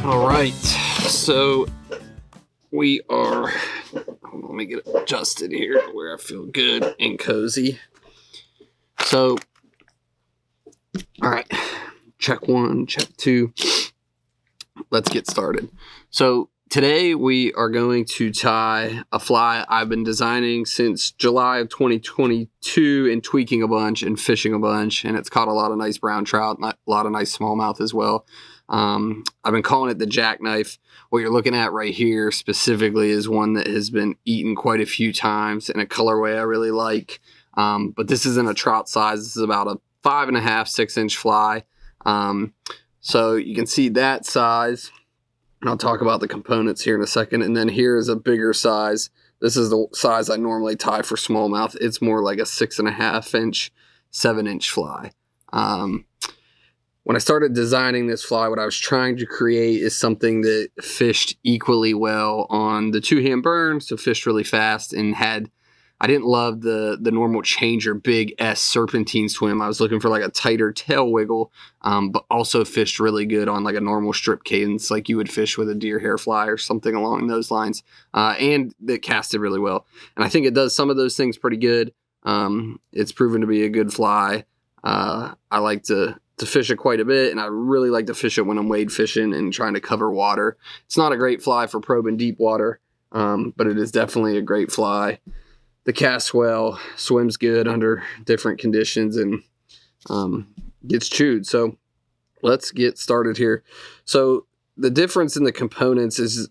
All right, so we are, let me get it adjusted here where I feel good and cozy. So, all right, check one, check two. Let's get started. So today we are going to tie a fly I've been designing since July of 2022 and tweaking a bunch and fishing a bunch, and it's caught a lot of nice brown trout, a lot of nice smallmouth as well. I've been calling it the jackknife. What you're looking at right here specifically is one that has been eaten quite a few times in a colorway I really like. But this isn't a trout size. This is about a 5.5, 6 inch fly. So you can see that size, and I'll talk about the components here in a second. And then here is a bigger size. This is the size I normally tie for smallmouth. It's more like a 6.5 inch, 7 inch fly. When I started designing this fly, what I was trying to create is something that fished equally well on the two-hand burn, so fished really fast, and I didn't love the normal changer big S serpentine swim. I was looking for like a tighter tail wiggle, but also fished really good on like a normal strip cadence, like you would fish with a deer hair fly or something along those lines, and that casted really well. And I think it does some of those things pretty good. It's proven to be a good fly. I like to fish it quite a bit, and I really like to fish it when I'm wade fishing and trying to cover water. It's not a great fly for probing deep water, but it is definitely a great fly. The casts well, swims good under different conditions, and gets chewed. So let's get started here. So the difference in the components is,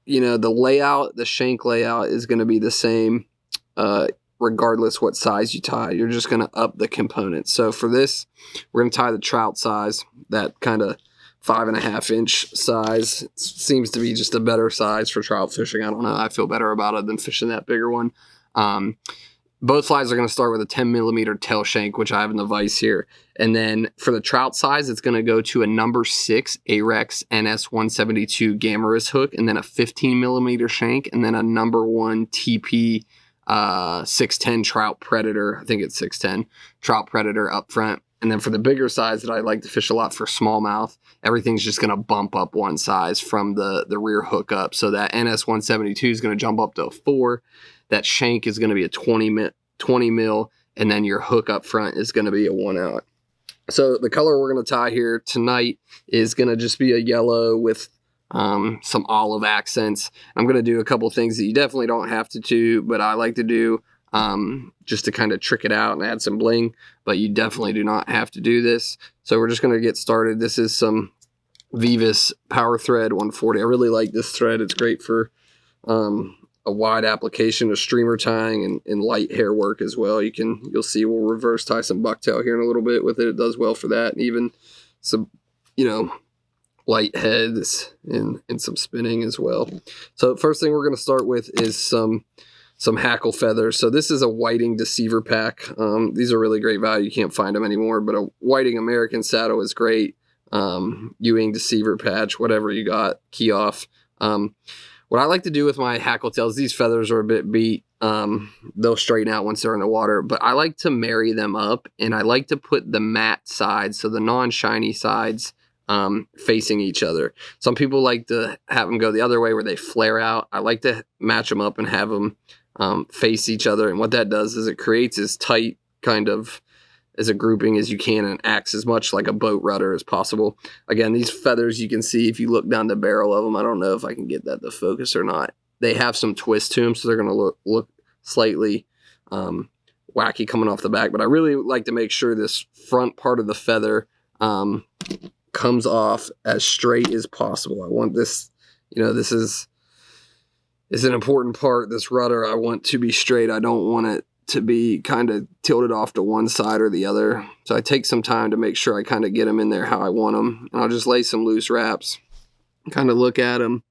the layout, the shank layout is going to be the same regardless what size you tie. You're just going to up the components. So for this, we're going to tie the trout size, that kind of 5.5 inch size. It seems to be just a better size for trout fishing. I don't know. I feel better about it than fishing that bigger one. Both flies are going to start with a 10 millimeter tail shank, which I have in the vise here. And then for the trout size, it's going to go to a number 6 Ahrex NS172 Gammarus hook, and then a 15 millimeter shank, and then a number 1 TP 610 Trout Predator. I think it's 610 Trout Predator up front. And then for the bigger size that I like to fish a lot for smallmouth, everything's just going to bump up one size from the rear hook up. So that NS172 is going to jump up to a 4. That shank is going to be a 20 mil, and then your hook up front is going to be a 1/0. So the color we're going to tie here tonight is going to just be a yellow with some olive accents. I'm going to do a couple things that you definitely don't have to do, but I like to do just to kind of trick it out and add some bling, but you definitely do not have to do this. So we're just going to get started. This is some Vivus Power Thread 140. I really like this thread. It's great for a wide application of streamer tying and light hair work as well. You'll see we'll reverse tie some BUcktail here in a little bit with it. It does well for that, and even some, light heads and some spinning as well. So first thing we're going to start with is some Hackle feathers. So this is a whiting deceiver pack. These are really great value. You can't find them anymore, but a whiting American saddle is great. Ewing deceiver patch, whatever you got, Keough. What I like to do with my Hackle tails, these feathers are a bit beat. They'll straighten out once they're in the water, but I like to marry them up, and I like to put the matte sides, so the non-shiny sides, facing each other. Some people like to have them go the other way where they flare out. I like to match them up and have them face each other, and what that does is it creates as tight kind of as a grouping as you can and acts as much like a boat rudder as possible. Again, these feathers, you can see if you look down the barrel of them, I don't know if I can get that to focus or not. They have some twist to them, so they're going to look slightly wacky coming off the back, but I really like to make sure this front part of the feather comes off as straight as possible. I want this, this is an important part, this rudder. I want to be straight. I don't want it to be kind of tilted off to one side or the other. So I take some time to make sure I kind of get them in there how I want them. And I'll just lay some loose wraps, kind of look at them.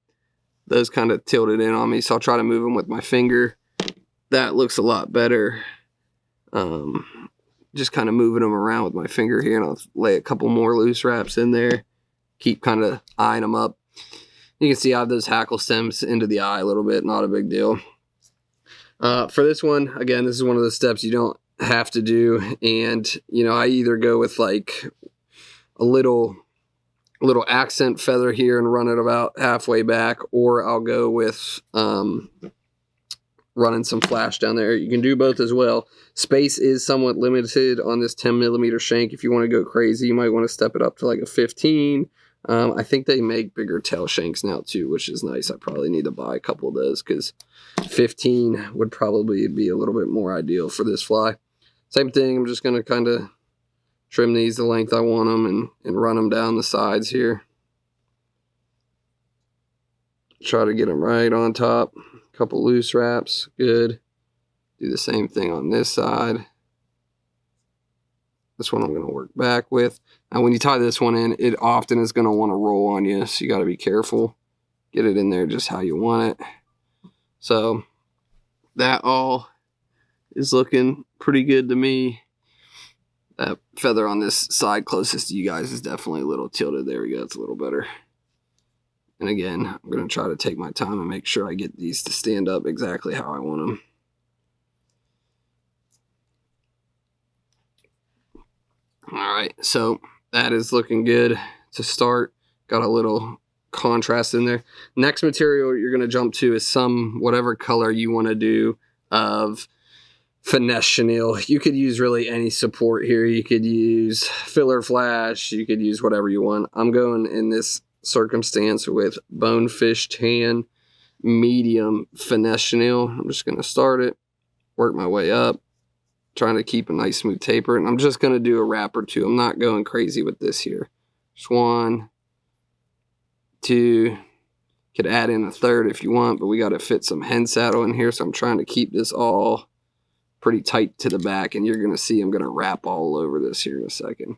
Those kind of tilted in on me, so I'll try to move them with my finger. That looks a lot better. Just kind of moving them around with my finger here, and I'll lay a couple more loose wraps in there. Keep kind of eyeing them up. You can see I have those hackle stems into the eye a little bit, not a big deal. For this one, again, this is one of the steps you don't have to do, and I either go with like a little little accent feather here and run it about halfway back, or I'll go with running some flash down there. You can do both as well. Space is somewhat limited on this 10mm shank. If you want to go crazy, you might want to step it up to like a 15. I think they make bigger tail shanks now too, which is nice. I probably need to buy a couple of those because 15 would probably be a little bit more ideal for this fly. Same thing, I'm just going to kind of trim these the length I want them and run them down the sides here. Try to get them right on top. Couple loose wraps, good. Do the same thing on this side. This one I'm going to work back with. Now when you tie this one in, it often is going to want to roll on you, so you got to be careful. Get it in there just how you want it. So that all is looking pretty good to me. That feather on this side closest to you guys is definitely a little tilted. There we go, it's a little better. And again, I'm going to try to take my time and make sure I get these to stand up exactly how I want them. All right, so that is looking good to start. Got a little contrast in there. Next material you're going to jump to is whatever color you want to do of Finesse Chenille. You could use really any support here. You could use filler flash. You could use whatever you want. I'm going in this circumstance with Bonefish Tan medium Finesse Chenille. I'm just going to start it, work my way up, trying to keep a nice smooth taper, and I'm just going to do a wrap or two. I'm not going crazy with this here. Just 1, 2, could add in a third if you want, but we got to fit some hen saddle in here, so I'm trying to keep this all pretty tight to the back, and you're going to see I'm going to wrap all over this here in a second.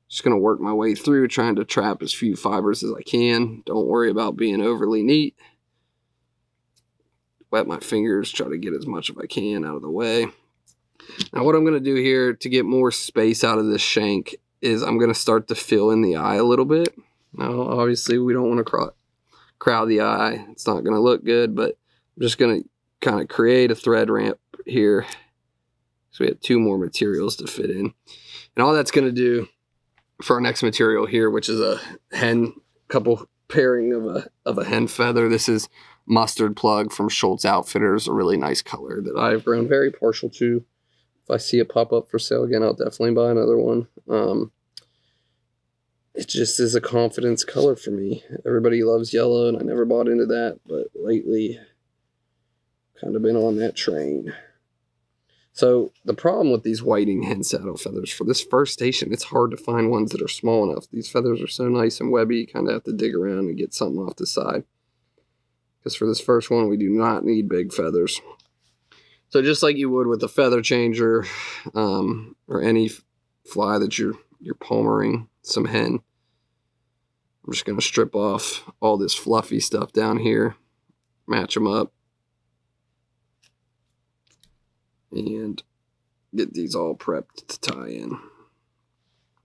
Just going to work my way through, trying to trap as few fibers as I can. Don't worry about being overly neat. Wet my fingers, try to get as much as I can out of the way. Now what I'm going to do here to get more space out of this shank is I'm going to start to fill in the eye a little bit. Now obviously we don't want to crowd the eye. It's not going to look good, but I'm just going to kind of create a thread ramp here. So we have 2 more materials to fit in. And all that's going to do for our next material here, which is a couple pairing of a hen feather. This is Mustard Plug from Schultz Outfitters, a really nice color that I've grown very partial to. If I see it pop up for sale again, I'll definitely buy another one. It just is a confidence color for me. Everybody loves yellow, and I never bought into that, but lately, kind of been on that train. So the problem with these whiting hen saddle feathers for this first station, it's hard to find ones that are small enough. These feathers are so nice and webby, you kind of have to dig around and get something off the side. Because for this first one, we do not need big feathers. So just like you would with a feather changer or any fly that you're palmering some hen, I'm just going to strip off all this fluffy stuff down here, match them up, and get these all prepped to tie in.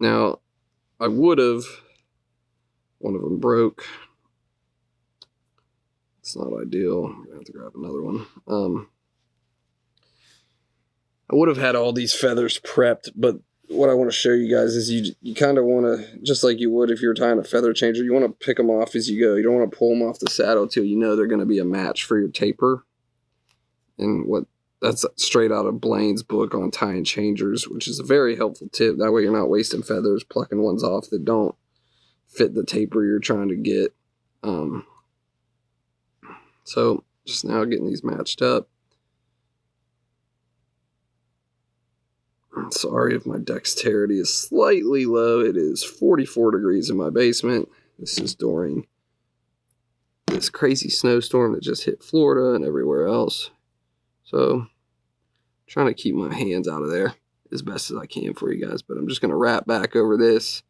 Now, I would have, one of them broke. It's not ideal. I'm going to have to grab another one. I would have had all these feathers prepped, but what I want to show you guys is you kind of want to, just like you would if you're tying a feather changer, you want to pick them off as you go. You don't want to pull them off the saddle till you know they're going to be a match for your taper. And that's straight out of Blaine's book on tying changers, which is a very helpful tip. That way you're not wasting feathers, plucking ones off that don't fit the taper you're trying to get. So just now getting these matched up. Sorry if my dexterity is slightly low. It is 44 degrees in my basement. This is during this crazy snowstorm that just hit Florida and everywhere else. So trying to keep my hands out of there as best as I can for you guys. But I'm just going to wrap back over this.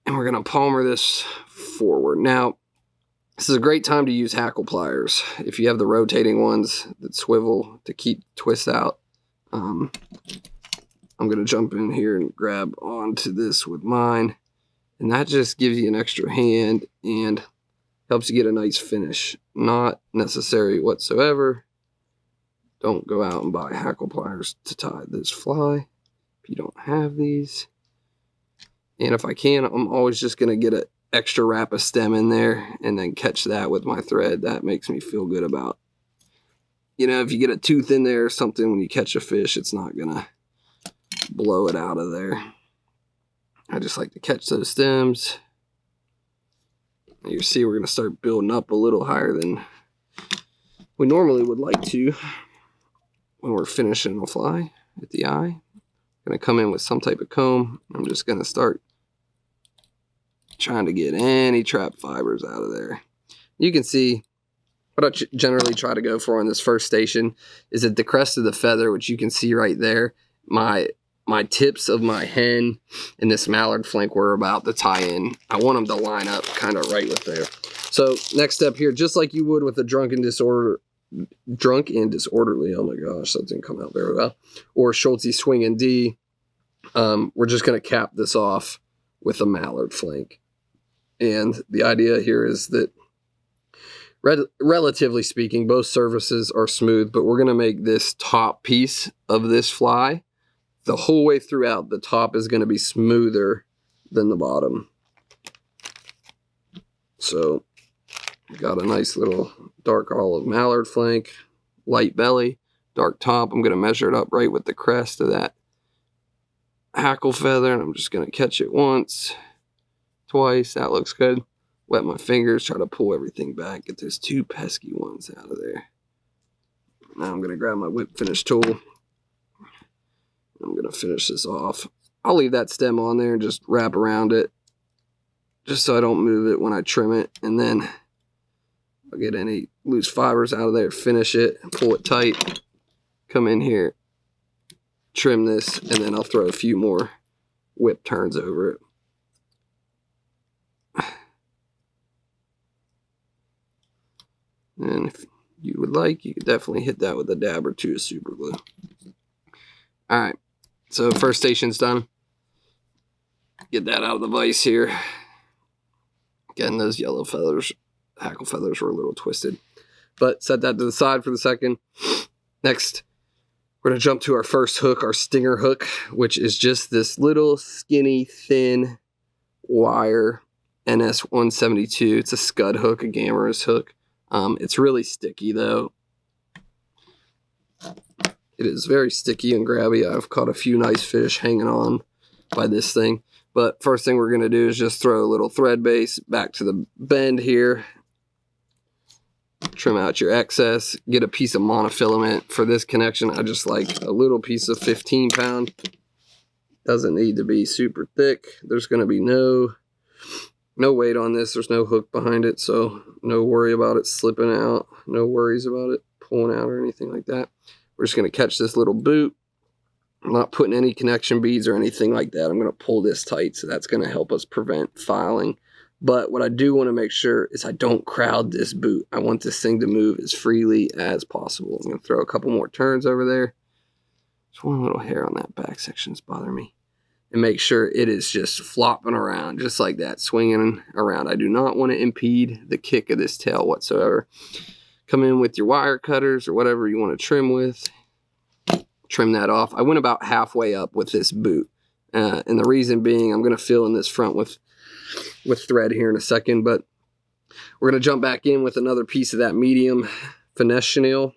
And we're going to palmer this forward. Now, this is a great time to use hackle pliers. If you have the rotating ones that swivel to keep twists out. I'm going to jump in here and grab onto this with mine. And that just gives you an extra hand and helps you get a nice finish. Not necessary whatsoever. Don't go out and buy hackle pliers to tie this fly if you don't have these. And if I can, I'm always just going to get an extra wrap of stem in there and then catch that with my thread. That makes me feel good about, you know, if you get a tooth in there or something when you catch a fish, it's not going to blow it out of there. I just like to catch those stems. You see we're going to start building up a little higher than we normally would like to when we're finishing a fly at the eye. I'm going to come in with some type of comb. I'm just going to start trying to get any trap fibers out of there. You can see what I generally try to go for on this first station is at the crest of the feather, which you can see right there, my tips of my hen and this mallard flank were about to tie in. I want them to line up kind of right with there. So next step here, just like you would with a drunk and disorderly, oh my gosh, that didn't come out very well, or Schulte swing and D, we're just going to cap this off with a mallard flank. And the idea here is that relatively speaking, both surfaces are smooth, but we're going to make this top piece of this fly the whole way throughout. The top is going to be smoother than the bottom. So got a nice little dark olive mallard flank, light belly, dark top. I'm going to measure it up right with the crest of that hackle feather, and I'm just going to catch it once, twice. That looks good. Wet my fingers, try to pull everything back, get those two pesky ones out of there. Now I'm going to grab my whip finish tool. I'm going to finish this off. I'll leave that stem on there and just wrap around it, just so I don't move it when I trim it. And then I'll get any loose fibers out of there, finish it, pull it tight, come in here, trim this, and then I'll throw a few more whip turns over it. And if you would like, you could definitely hit that with a dab or two of super glue. All right, so first station's done. Get that out of the vise here. Again, those yellow feathers, hackle feathers, were a little twisted. But set that to the side for the second. Next, we're going to jump to our first hook, our stinger hook, which is just this little skinny, thin wire NS172. It's a scud hook, a Gamera's hook. It's really sticky though. It is very sticky and grabby. I've caught a few nice fish hanging on by this thing. But first thing we're going to do is just throw a little thread base back to the bend here. Trim out your excess. Get a piece of monofilament. For this connection, I just like a little piece of 15 pound. Doesn't need to be super thick. There's going to be no weight on this. There's no hook behind it, so no worry about it slipping out. No worries about it pulling out or anything like that. We're just going to catch this little boot. I'm not putting any connection beads or anything like that. I'm going to pull this tight, so that's going to help us prevent filing. But what I do want to make sure is I don't crowd this boot. I want this thing to move as freely as possible. I'm going to throw a couple more turns over there. Just one little hair on that back section is bothering me. And make sure it is just flopping around, just like that, swinging around. I do not want to impede the kick of this tail whatsoever. Come in with your wire cutters or whatever you want to trim with. Trim that off. I went about halfway up with this boot. And the reason being, I'm going to fill in this front with thread here in a second, but we're going to jump back in with another piece of that medium Finesse chenille.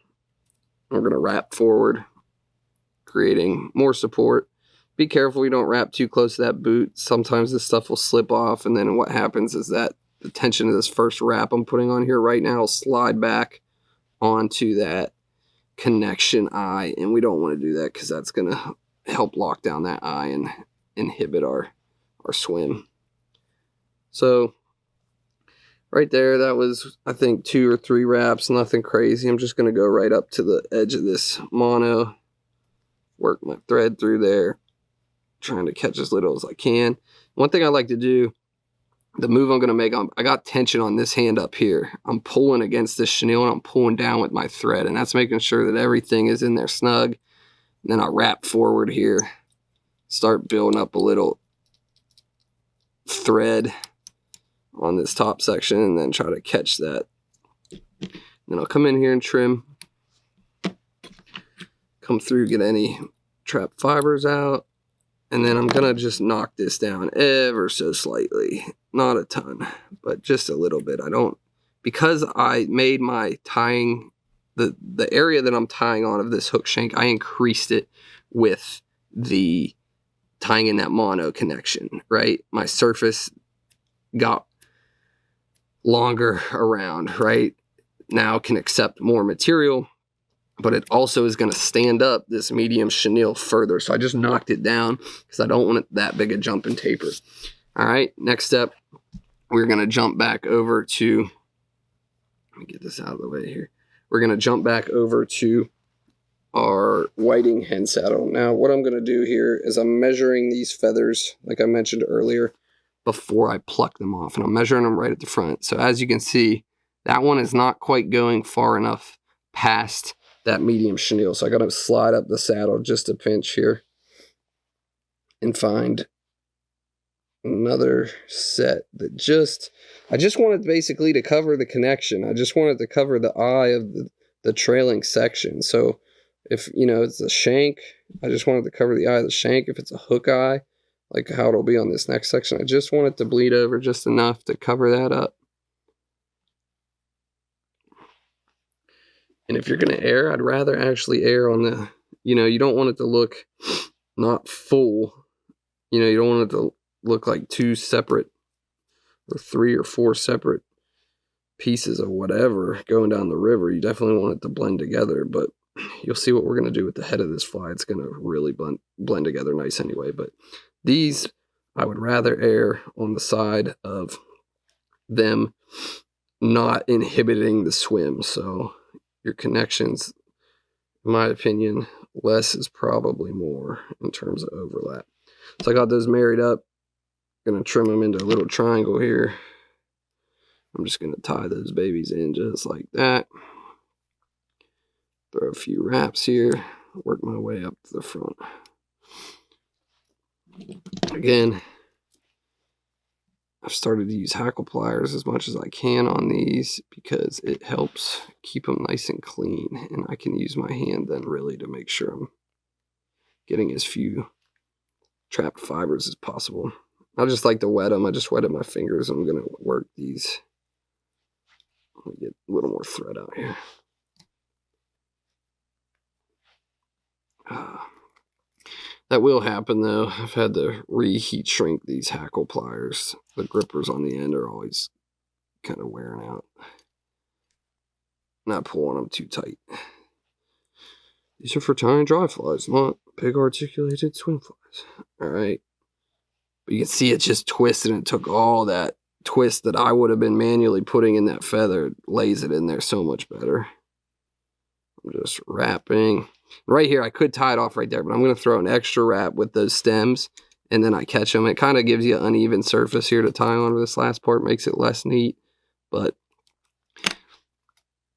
We're going to wrap forward, creating more support. Be careful you don't wrap too close to that boot. Sometimes this stuff will slip off, and then what happens is that the tension of this first wrap I'm putting on here right now will slide back onto that connection eye, and we don't want to do that because that's going to help lock down that eye and inhibit our swim. So right there, that was, I think, 2 or 3 wraps, nothing crazy. I'm just going to go right up to the edge of this mono, work my thread through there, trying to catch as little as I can. One thing I like to do, the move I'm going to make, I got tension on this hand up here. I'm pulling against this chenille and I'm pulling down with my thread, and that's making sure that everything is in there snug. And then I wrap forward here, start building up a little thread on this top section, and then try to catch that. Then I'll come in here and trim. Come through, get any trap fibers out. And then I'm gonna just knock this down ever so slightly. Not a ton, but just a little bit. Because I made my tying, the area that I'm tying on of this hook shank, I increased it with the tying in that mono connection, right? My surface got longer around, right? Now can accept more material, but it also is going to stand up this medium chenille further. So I just knocked it down because I don't want it that big a jump and taper. All right, next step, we're going to jump back over to, let me get this out of the way here. We're going to jump back over to our whiting hen saddle. Now, what I'm going to do here is I'm measuring these feathers, like I mentioned earlier, before I pluck them off. And I'm measuring them right at the front. So as you can see, that one is not quite going far enough past that medium chenille. So I got to slide up the saddle just a pinch here and find another set that I just wanted basically to cover the connection. I just wanted to cover the eye of the trailing section. So if, you know, it's a shank, I just wanted to cover the eye of the shank. If it's a hook eye, like how it'll be on this next section, I just want it to bleed over just enough to cover that up. And if you're going to air, I'd rather actually air on the, you know, you don't want it to look not full. You know, you don't want it to look like two separate or 3 or 4 separate pieces of whatever going down the river. You definitely want it to blend together, but you'll see what we're going to do with the head of this fly. It's going to really blend together nice anyway. But these, I would rather air on the side of them not inhibiting the swim. So your connections, in my opinion, less is probably more in terms of overlap. So I got those married up. Going to trim them into a little triangle here. I'm just going to tie those babies in just like that. Throw a few wraps here. Work my way up to the front. Again, I've started to use hackle pliers as much as I can on these because it helps keep them nice and clean. And I can use my hand then really to make sure I'm getting as few trapped fibers as possible. I just like to wet them. I just wetted my fingers. I'm going to work these. Let me get a little more thread out here. That will happen though. I've had to reheat shrink these hackle pliers. The grippers on the end are always kind of wearing out. Not pulling them too tight. These are for tying dry flies, not big articulated swim flies. All right. But you can see it just twisted, and it took all that twist that I would have been manually putting in that feather. It lays it in there so much better. I'm just wrapping. Right here, I could tie it off right there, but I'm going to throw an extra wrap with those stems, and then I catch them. It kind of gives you an uneven surface here to tie on. This last part makes it less neat, but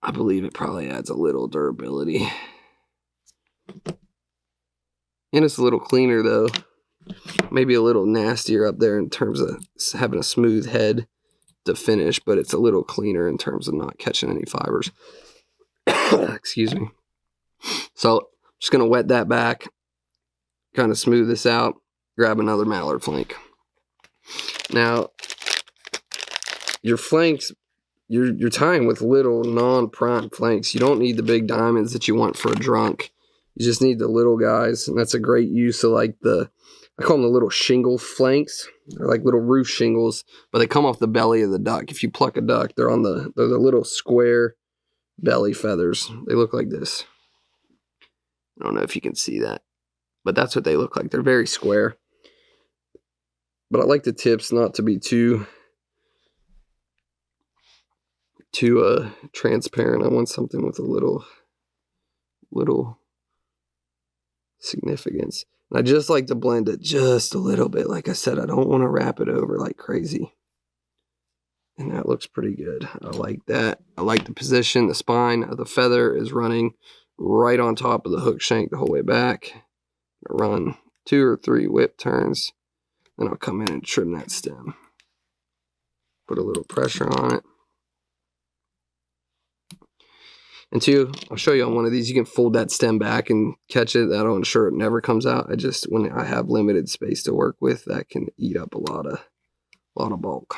I believe it probably adds a little durability. And it's a little cleaner, though. Maybe a little nastier up there in terms of having a smooth head to finish, but it's a little cleaner in terms of not catching any fibers. Excuse me. So I'm just going to wet that back, kind of smooth this out, grab another mallard flank. Now, your flanks, you're tying with little non-prime flanks. You don't need the big diamonds that you want for a drunk. You just need the little guys, and that's a great use of like I call them the little shingle flanks. They're like little roof shingles, but they come off the belly of the duck. If you pluck a duck, they're the little square belly feathers. They look like this. I don't know if you can see that, but that's what they look like. They're very square. But I like the tips not to be too transparent. I want something with a little significance. And I just like to blend it just a little bit. Like I said, I don't want to wrap it over like crazy. And that looks pretty good. I like that. I like the position. The spine of the feather is running right on top of the hook shank the whole way back. I'll run 2 or 3 whip turns. Then I'll come in and trim that stem. Put a little pressure on it. And two, I'll show you on one of these, you can fold that stem back and catch it. That'll ensure it never comes out. When I have limited space to work with, that can eat up a lot of bulk.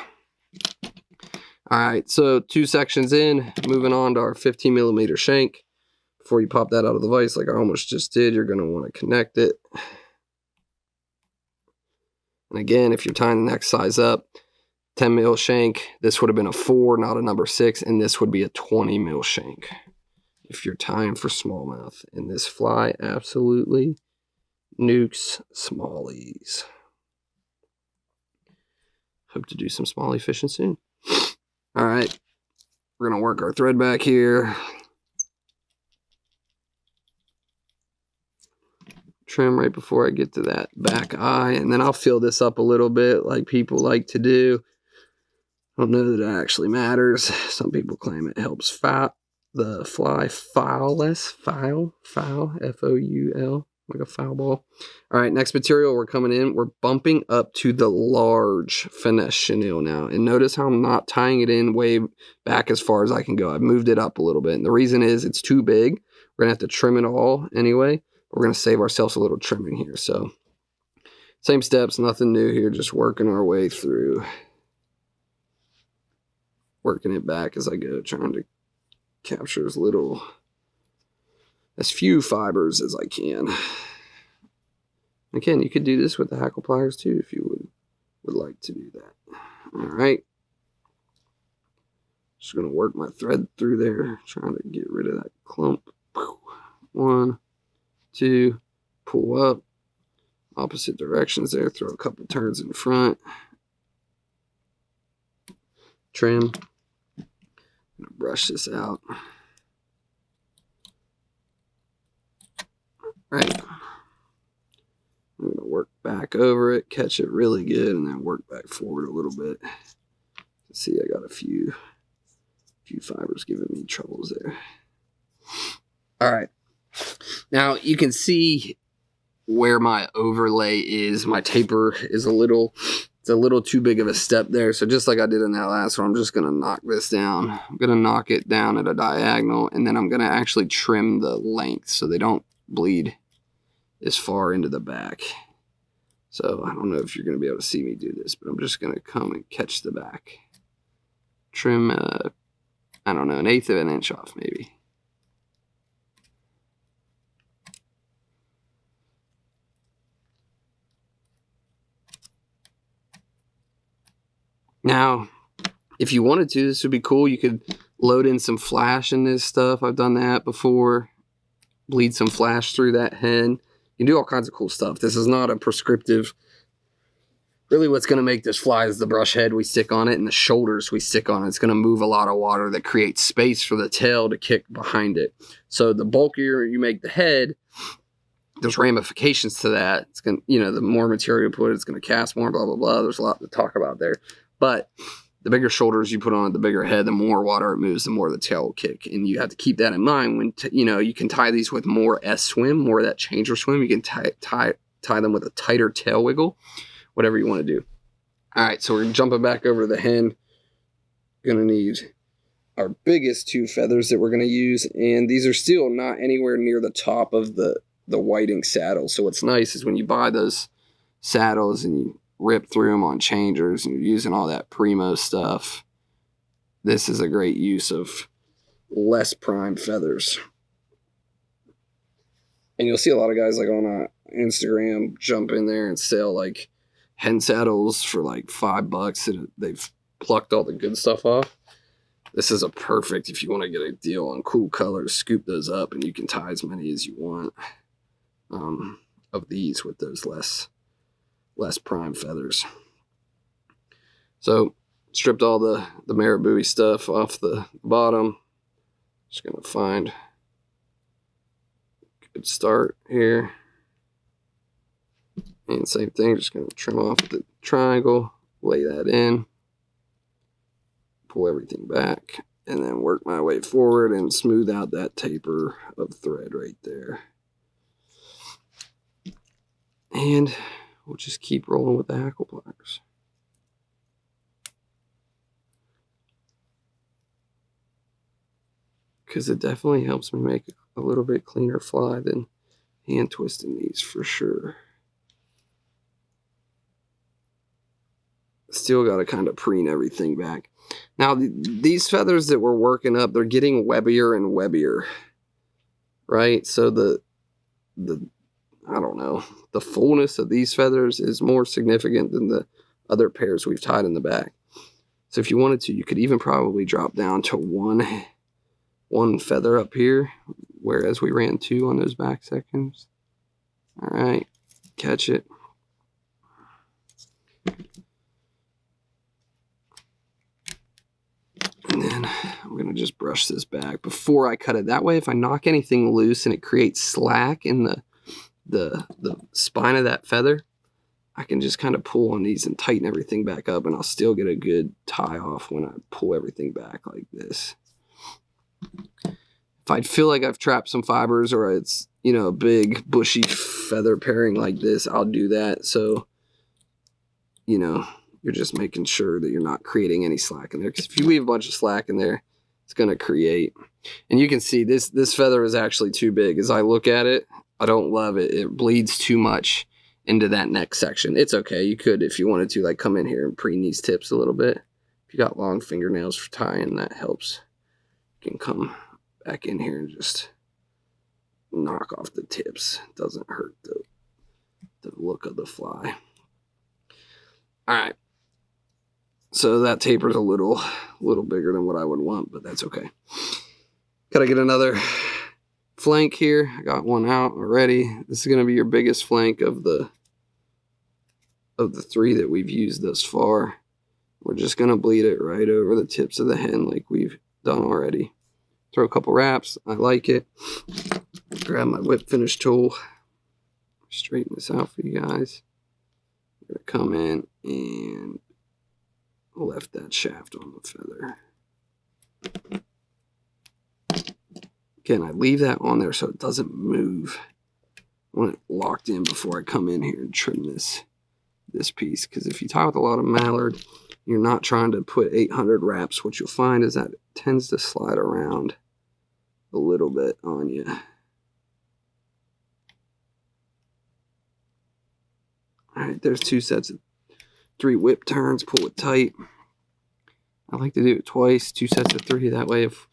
All right, so 2 sections in, moving on to our 15mm shank. Before you pop that out of the vise like I almost just did, you're gonna wanna connect it. And again, if you're tying the next size up, 10mm shank, this would have been a 4, not a number 6, and this would be a 20mm shank if you're tying for smallmouth. And this fly absolutely nukes smallies. Hope to do some smallie fishing soon. All right, we're gonna work our thread back here. Trim right before I get to that back eye, and then I'll fill this up a little bit like people like to do. I don't know that it actually matters. Some people claim it helps the fly foul less. Foul, F-O-U-L, like a foul ball. All right, next material we're coming in. We're bumping up to the large Finesse chenille now. And notice how I'm not tying it in way back as far as I can go. I've moved it up a little bit. And the reason is it's too big. We're going to have to trim it all anyway. We're going to save ourselves a little trimming here. So same steps, nothing new here. Just working our way through. Working it back as I go, trying to capture as few fibers as I can. Again, you could do this with the hackle pliers too if you would like to do that. All right. Just going to work my thread through there, trying to get rid of that clump. 1, 2, pull up. Opposite directions there. Throw a couple turns in front. Trim. I'm gonna brush this out. Right. I'm gonna work back over it, catch it really good, and then work back forward a little bit. See, I got a few fibers giving me troubles there. All right. Now you can see where my overlay is. My taper is it's a little too big of a step there. So just like I did in that last one, I'm just going to knock this down. I'm going to knock it down at a diagonal, and then I'm going to actually trim the length so they don't bleed as far into the back. So I don't know if you're going to be able to see me do this, but I'm just going to come and catch the back. Trim, I don't know, 1/8 of an inch off maybe. Now, if you wanted to, this would be cool. You could load in some flash in this stuff. I've done that before. Bleed some flash through that head. You can do all kinds of cool stuff. This is not a prescriptive. Really what's going to make this fly is the brush head we stick on it and the shoulders we stick on it. It's going to move a lot of water that creates space for the tail to kick behind it. So the bulkier you make the head, there's ramifications to that. It's going to, the more material you put, it's going to cast more, blah, blah, blah. There's a lot to talk about there. But the bigger shoulders you put on it, the bigger head, the more water it moves, the more the tail will kick. And you have to keep that in mind when, you can tie these with more S-swim, more of that changer swim. You can tie them with a tighter tail wiggle, whatever you want to do. All right, so we're jumping back over to the hen. Going to need our biggest 2 feathers that we're going to use. And these are still not anywhere near the top of the whiting saddle. So what's nice is when you buy those saddles and you rip through them on changers and you're using all that primo stuff, this is a great use of less prime feathers. And you'll see a lot of guys like on Instagram jump in there and sell like hen saddles for like $5 and they've plucked all the good stuff off. This is a perfect, if you want to get a deal on cool colors, scoop those up and you can tie as many as you want of these with those less prime feathers. So stripped all the Marabou stuff off the bottom. Just gonna find a good start here. And same thing, just gonna trim off the triangle, lay that in, pull everything back, and then work my way forward and smooth out that taper of thread right there. And we'll just keep rolling with the hackle pliers. because it definitely helps me make a little bit cleaner fly than hand twisting these for sure. Still got to kind of preen everything back. Now, these feathers that we're working up, they're getting webbier and webbier, right? So the I don't know, the fullness of these feathers is more significant than the other pairs we've tied in the back. So if you wanted to, you could even probably drop down to one feather up here, whereas we ran 2 on those back sections. All right, catch it. And then I'm going to just brush this back before I cut it. That way, if I knock anything loose and it creates slack in the spine of that feather, I can just kind of pull on these and tighten everything back up, and I'll still get a good tie off when I pull everything back like this. If I feel like I've trapped some fibers or it's, you know, a big bushy feather pairing like this, I'll do that. So, you know, you're just making sure that you're not creating any slack in there. Because if you leave a bunch of slack in there, it's going to create. And you can see this feather is actually too big. As I look at it, I don't love it. It bleeds too much into that neck section. It's okay. You could, if you wanted to, like come in here and preen these tips a little bit. If you got long fingernails for tying, that helps. You can come back in here and just knock off the tips. It doesn't hurt the look of the fly. All right. So that taper's a little bigger than what I would want, but that's okay. Gotta get another flank here. I got one out already. This is gonna be your biggest flank of the 3 that we've used thus far. We're just gonna bleed it right over the tips of the hen like we've done already. Throw a couple wraps. I like it. Grab my whip finish tool. Straighten this out for you guys. I'm gonna come in and left that shaft on the feather. Again, I leave that on there so it doesn't move. I want it locked in before I come in here and trim this piece. Because if you tie with a lot of mallard, you're not trying to put 800 wraps. What you'll find is that it tends to slide around a little bit on you. All right, there's 2 sets of 3 whip turns. Pull it tight. I like to do it twice, 2 sets of 3. That way if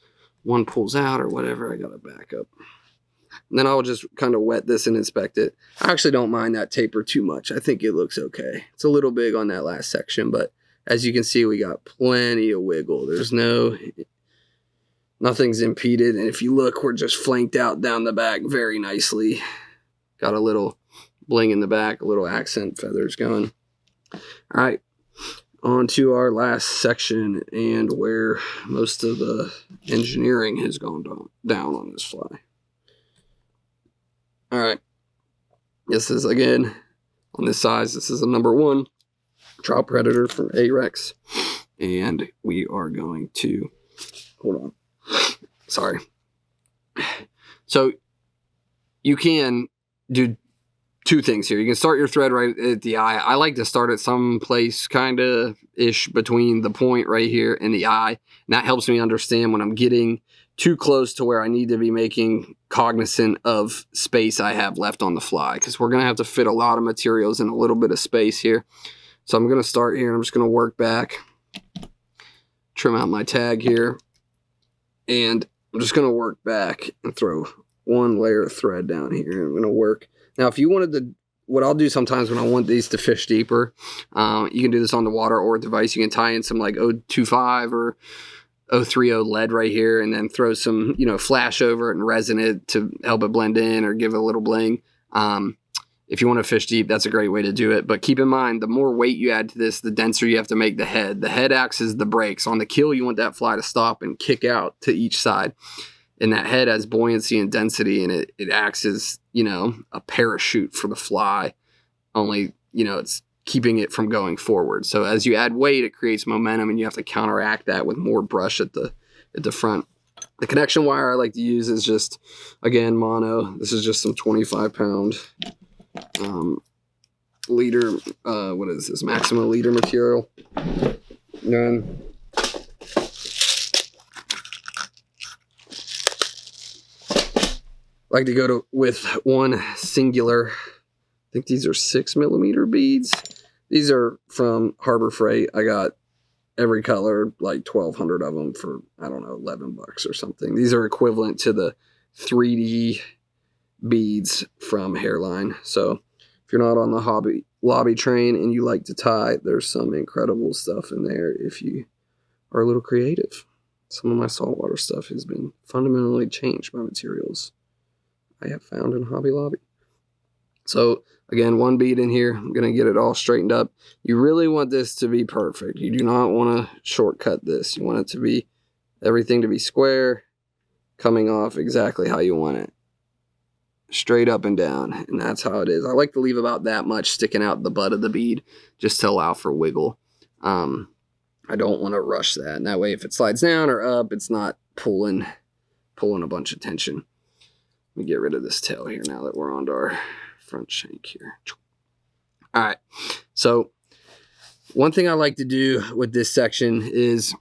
one pulls out or whatever, I got to back up. And then I'll just kind of wet this and inspect it. I actually don't mind that taper too much. I think it looks okay. It's a little big on that last section, but as you can see, we got plenty of wiggle. There's nothing's impeded. And if you look, we're just flanked out down the back very nicely. Got a little bling in the back, a little accent feathers going. All right, on to our last section and where most of the engineering has gone down on this fly. All right, this is, again, on this size, this is a number 1 trout predator from Ahrex. And we are going to, hold on, sorry. So you can do 2 things here. You can start your thread right at the eye. I like to start at some place kind of ish between the point right here and the eye. And that helps me understand when I'm getting too close to where I need to be making cognizant of space I have left on the fly, because we're going to have to fit a lot of materials in a little bit of space here. So I'm going to start here and I'm just going to work back, trim out my tag here, and I'm just going to work back and throw 1 layer of thread down here. I'm going to work. Now, if you wanted to, what I'll do sometimes when I want these to fish deeper, you can do this on the water or device. You can tie in some like 025 or 030 lead right here and then throw some, you know, flash over it and resin it to help it blend in or give it a little bling. If you want to fish deep, that's a great way to do it. But keep in mind, the more weight you add to this, the denser you have to make the head. The head acts as the brakes. On the kill, you want that fly to stop and kick out to each side. And that head has buoyancy and density, and it acts as, you know, a parachute for the fly. Only, you know, it's keeping it from going forward. So as you add weight, it creates momentum, and you have to counteract that with more brush at the front. The connection wire I like to use is just, again, mono. This is just some 25-pound leader, what is this, Maxima leader material. And like to go with one singular. I think these are 6mm beads. These are from Harbor Freight. I got every color, like 1,200 of them for, I don't know, $11 or something. These are equivalent to the 3D beads from Hairline. So if you're not on the Hobby Lobby train and you like to tie, there's some incredible stuff in there if you are a little creative. Some of my saltwater stuff has been fundamentally changed by materials I have found in Hobby Lobby. So again, one bead in here. I'm going to get it all straightened up. You really want this to be perfect. You do not want to shortcut this. You want it to be, everything to be square, coming off exactly how you want it. Straight up and down. And that's how it is. I like to leave about that much sticking out the butt of the bead just to allow for wiggle. I don't want to rush that. And that way, if it slides down or up, it's not pulling a bunch of tension. Let me get rid of this tail here now that we're on our front shank here. All right. So one thing I like to do with this section is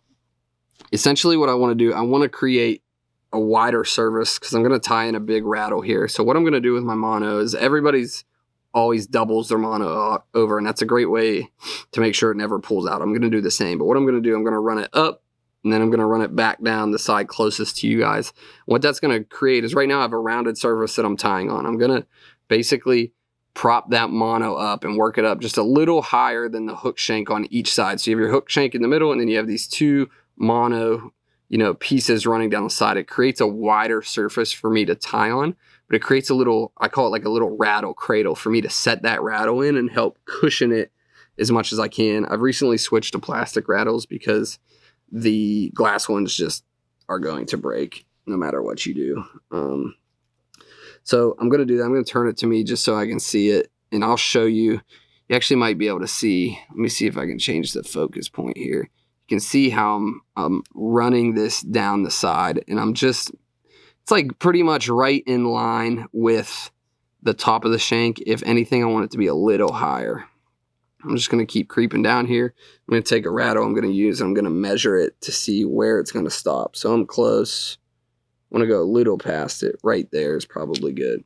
essentially what I want to do. I want to create a wider surface because I'm going to tie in a big rattle here. So what I'm going to do with my mono is everybody's always doubles their mono over, and that's a great way to make sure it never pulls out. I'm going to do the same, but what I'm going to do, I'm going to run it up, and then I'm going to run it back down the side closest to you guys. What that's going to create is right now I have a rounded surface that I'm tying on. I'm going to basically prop that mono up and work it up just a little higher than the hook shank on each side. So you have your hook shank in the middle, and then you have these two mono, pieces running down the side. It creates a wider surface for me to tie on, but it creates a little, I call it like a little rattle cradle for me to set that rattle in and help cushion it as much as I can. I've recently switched to plastic rattles because the glass ones just are going to break no matter what you do. So I'm going to do that. I'm going to turn it to me just so I can see it, and I'll show you. You actually might be able to see. Let me see if I can change the focus point here. You can see how I'm running this down the side, and it's like pretty much right in line with the top of the shank. If anything, I want it to be a little higher. I'm just going to keep creeping down here. I'm going to take a rattle I'm going to use, and I'm going to measure it to see where it's going to stop. So I'm close. I want to go a little past it. Right there is probably good.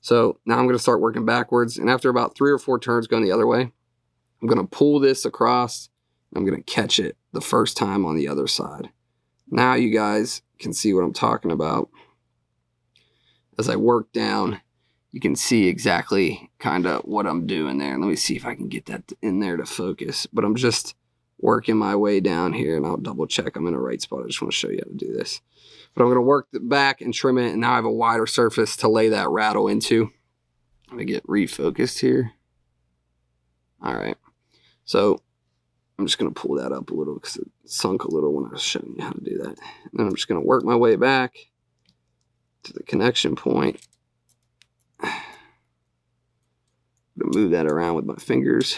So now I'm going to start working backwards, and after about 3 or 4 turns going the other way, I'm going to pull this across. I'm going to catch it the first time on the other side. Now you guys can see what I'm talking about. As I work down, you can see exactly kind of what I'm doing there. Let me see if I can get that in there to focus. But I'm just working my way down here, and I'll double check I'm in the right spot. I just want to show you how to do this. But I'm going to work the back and trim it, and now I have a wider surface to lay that rattle into. Let me get refocused here. All right. So I'm just going to pull that up a little because it sunk a little when I was showing you how to do that. And then I'm just going to work my way back to the connection point. I'm going to move that around with my fingers.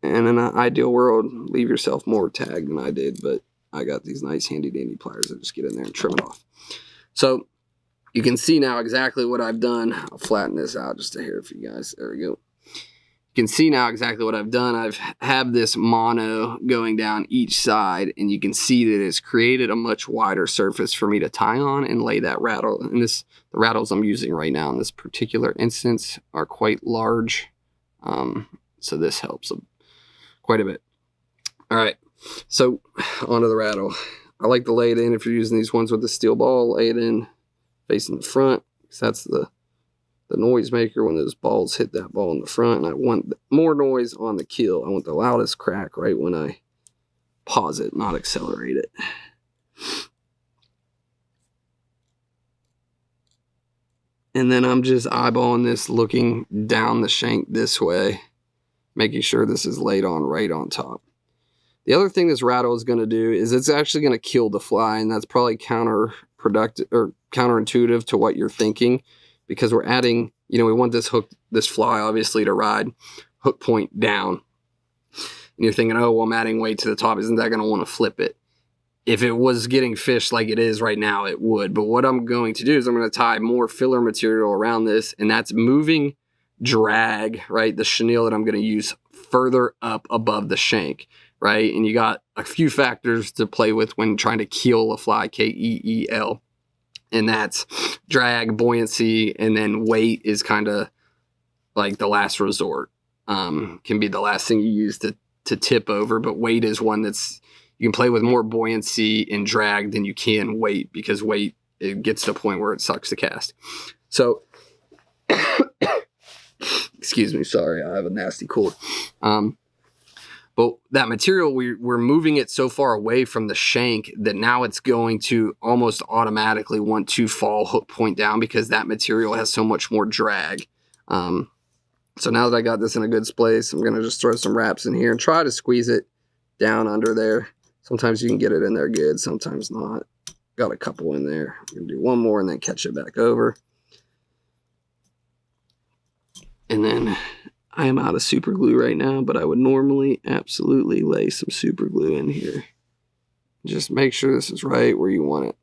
And in an ideal world, leave yourself more tag than I did, but I got these nice handy dandy pliers that just get in there and trim it off. So you can see now exactly what I've done. I'll flatten this out just a hair for you guys. There we go. You can see now exactly what I've done. I've have this mono going down each side, and you can see that it's created a much wider surface for me to tie on and lay that rattle. And the rattles I'm using right now in this particular instance are quite large. So this helps quite a bit. All right. So onto the rattle. I like to lay it in, if you're using these ones with the steel ball, lay it in facing the front, because that's the noise maker when those balls hit that ball in the front. And I want more noise on the keel. I want the loudest crack right when I pause it, not accelerate it. And then I'm just eyeballing this, looking down the shank this way, making sure this is laid on right on top. The other thing this rattle is going to do is it's actually going to kill the fly, and that's probably counterproductive or counterintuitive to what you're thinking, because we're adding, we want this fly obviously to ride hook point down. And you're thinking, oh, well, I'm adding weight to the top. Isn't that going to want to flip it? If it was getting fished like it is right now, it would. But what I'm going to do is I'm going to tie more filler material around this, and that's moving drag, right? The chenille that I'm going to use further up above the shank, right? And you got a few factors to play with when trying to keel a fly, K-E-E-L. And that's drag, buoyancy, and then weight is kind of like the last resort. Can be the last thing you use to tip over, but weight is one that's, you can play with more buoyancy and drag than you can weight, because weight, it gets to the point where it sucks to cast. So, excuse me, sorry, I have a nasty cold. But that material, we're moving it so far away from the shank that now it's going to almost automatically want to fall hook point down, because that material has so much more drag. So now that I got this in a good place, I'm going to just throw some wraps in here and try to squeeze it down under there. Sometimes you can get it in there good, sometimes not. Got a couple in there. I'm going to do one more and then catch it back over. And then I am out of super glue right now, but I would normally absolutely lay some super glue in here. Just make sure this is right where you want it.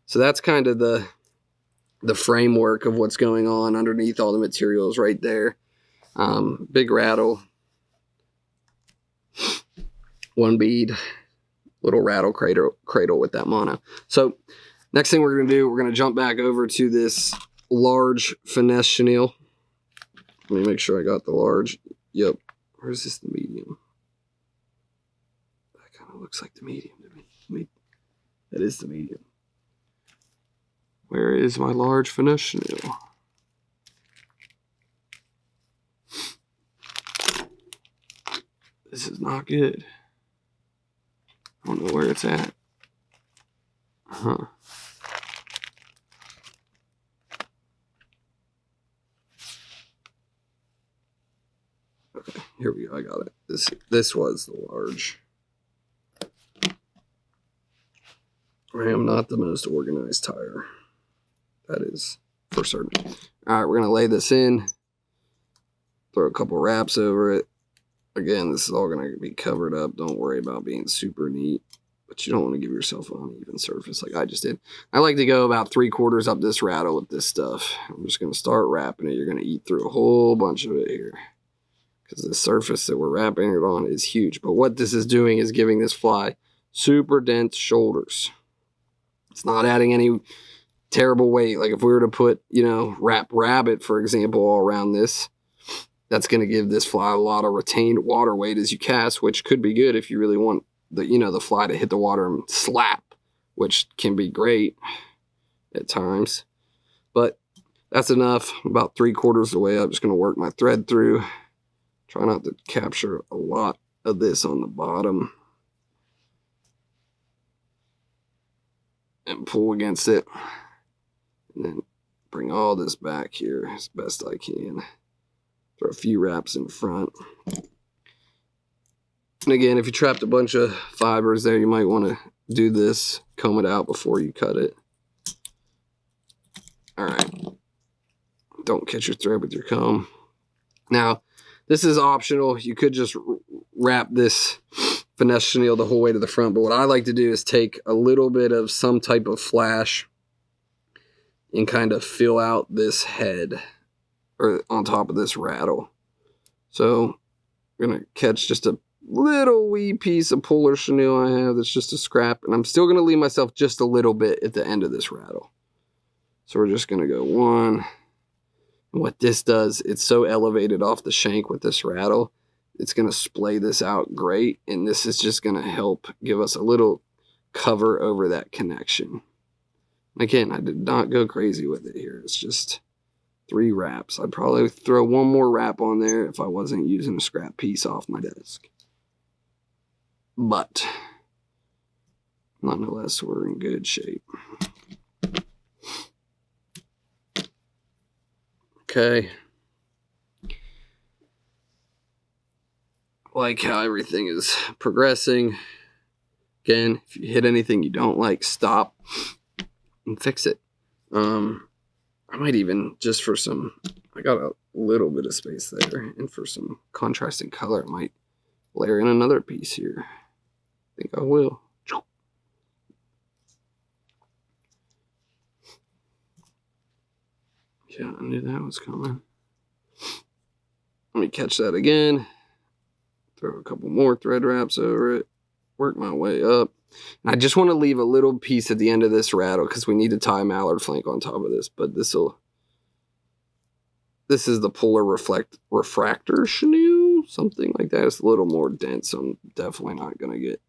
So that's kind of the framework of what's going on underneath all the materials right there. Big rattle, one bead, little rattle cradle with that mono. So next thing we're going to do, we're going to jump back over to this large Finesse chenille. Let me make sure I got the large. Yep. Where's this, the medium? That kind of looks like the medium to me. That is the medium. Where is my large Finesse chenille? This is not good. I don't know where it's at. Huh. Okay, here we go. I got it. This was the large. I am not the most organized tire. That is for certain. All right, we're going to lay this in. Throw a couple wraps over it. Again, this is all going to be covered up. Don't worry about being super neat. But you don't want to give yourself an uneven surface like I just did. I like to go about 3/4 up this rattle with this stuff. I'm just going to start wrapping it. You're going to eat through a whole bunch of it here, because the surface that we're wrapping it on is huge. But what this is doing is giving this fly super dense shoulders. It's not adding any terrible weight. Like if we were to put, wrap rabbit, for example, all around this, that's going to give this fly a lot of retained water weight as you cast, which could be good if you really want the fly to hit the water and slap, which can be great at times. But that's enough. About 3/4 of the way, I'm just going to work my thread through. Try not to capture a lot of this on the bottom. And pull against it. And then bring all this back here as best I can. Throw a few wraps in front. And again, if you trapped a bunch of fibers there, you might want to do this, comb it out before you cut it. All right. Don't catch your thread with your comb. Now, this is optional. You could just wrap this Finesse chenille the whole way to the front. But what I like to do is take a little bit of some type of flash and kind of fill out this head or on top of this rattle. So I'm going to catch just a little wee piece of polar chenille I have that's just a scrap. And I'm still going to leave myself just a little bit at the end of this rattle. So we're just going to go one. And what this does, it's so elevated off the shank with this rattle, it's going to splay this out great. And this is just going to help give us a little cover over that connection. Again, I did not go crazy with it here. It's just 3 wraps. I'd probably throw one more wrap on there if I wasn't using a scrap piece off my desk. But nonetheless, we're in good shape. Okay. Like how everything is progressing. Again, if you hit anything you don't like, stop and fix it. I might even, just for some, I got a little bit of space there, and for some contrasting color, I might layer in another piece here. I think I will. Yeah, I knew that was coming. Let me catch that again. Throw a couple more thread wraps over it. work my way up. And I just want to leave a little piece at the end of this rattle because we need to tie a mallard flank on top of this. But this is the polar refractor chenille, something like that. It's a little more dense, so I'm definitely not going to get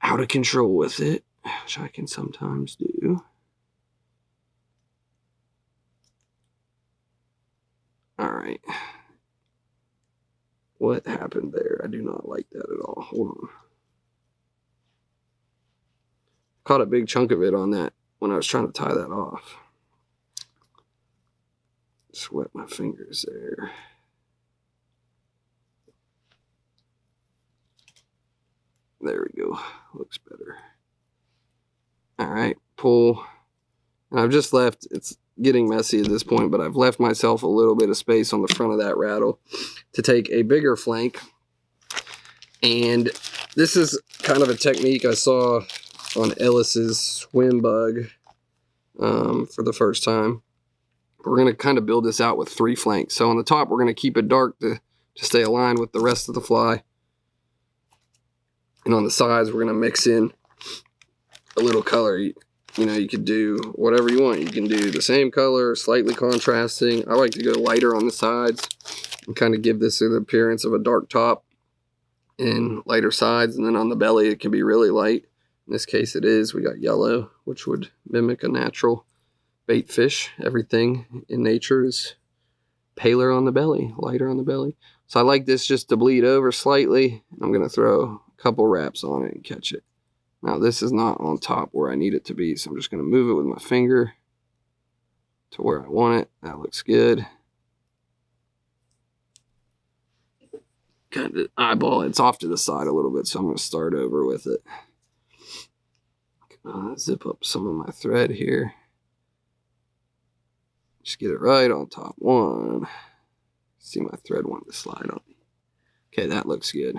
out of control with it, which I can sometimes do. All right. What happened there? I do not like that at all. Hold on. Caught a big chunk of it on that when I was trying to tie that off. Just wet my fingers there. There we go. Looks better. All right, pull. And I've just left, it's getting messy at this point, but I've left myself a little bit of space on the front of that rattle to take a bigger flank. And this is kind of a technique I saw on Ellis's swim bug for the first time. We're going to kind of build this out with 3 flanks. So on the top, we're going to keep it dark to stay aligned with the rest of the fly. And on the sides, we're going to mix in a little color. You know, you could do whatever you want. You can do the same color, slightly contrasting. I like to go lighter on the sides and kind of give this an appearance of a dark top and lighter sides. And then on the belly, it can be really light. In this case, it is. We got yellow, which would mimic a natural bait fish. Everything in nature is paler on the belly, lighter on the belly. So I like this just to bleed over slightly. I'm going to throw a couple wraps on it and catch it. Now this is not on top where I need it to be, so I'm just going to move it with my finger to where I want it. That looks good. Kind of eyeball, it's off to the side a little bit, so I'm going to start over with it. Zip up some of my thread here. Just get it right on top one. See, my thread wanted to slide on me. Okay, that looks good.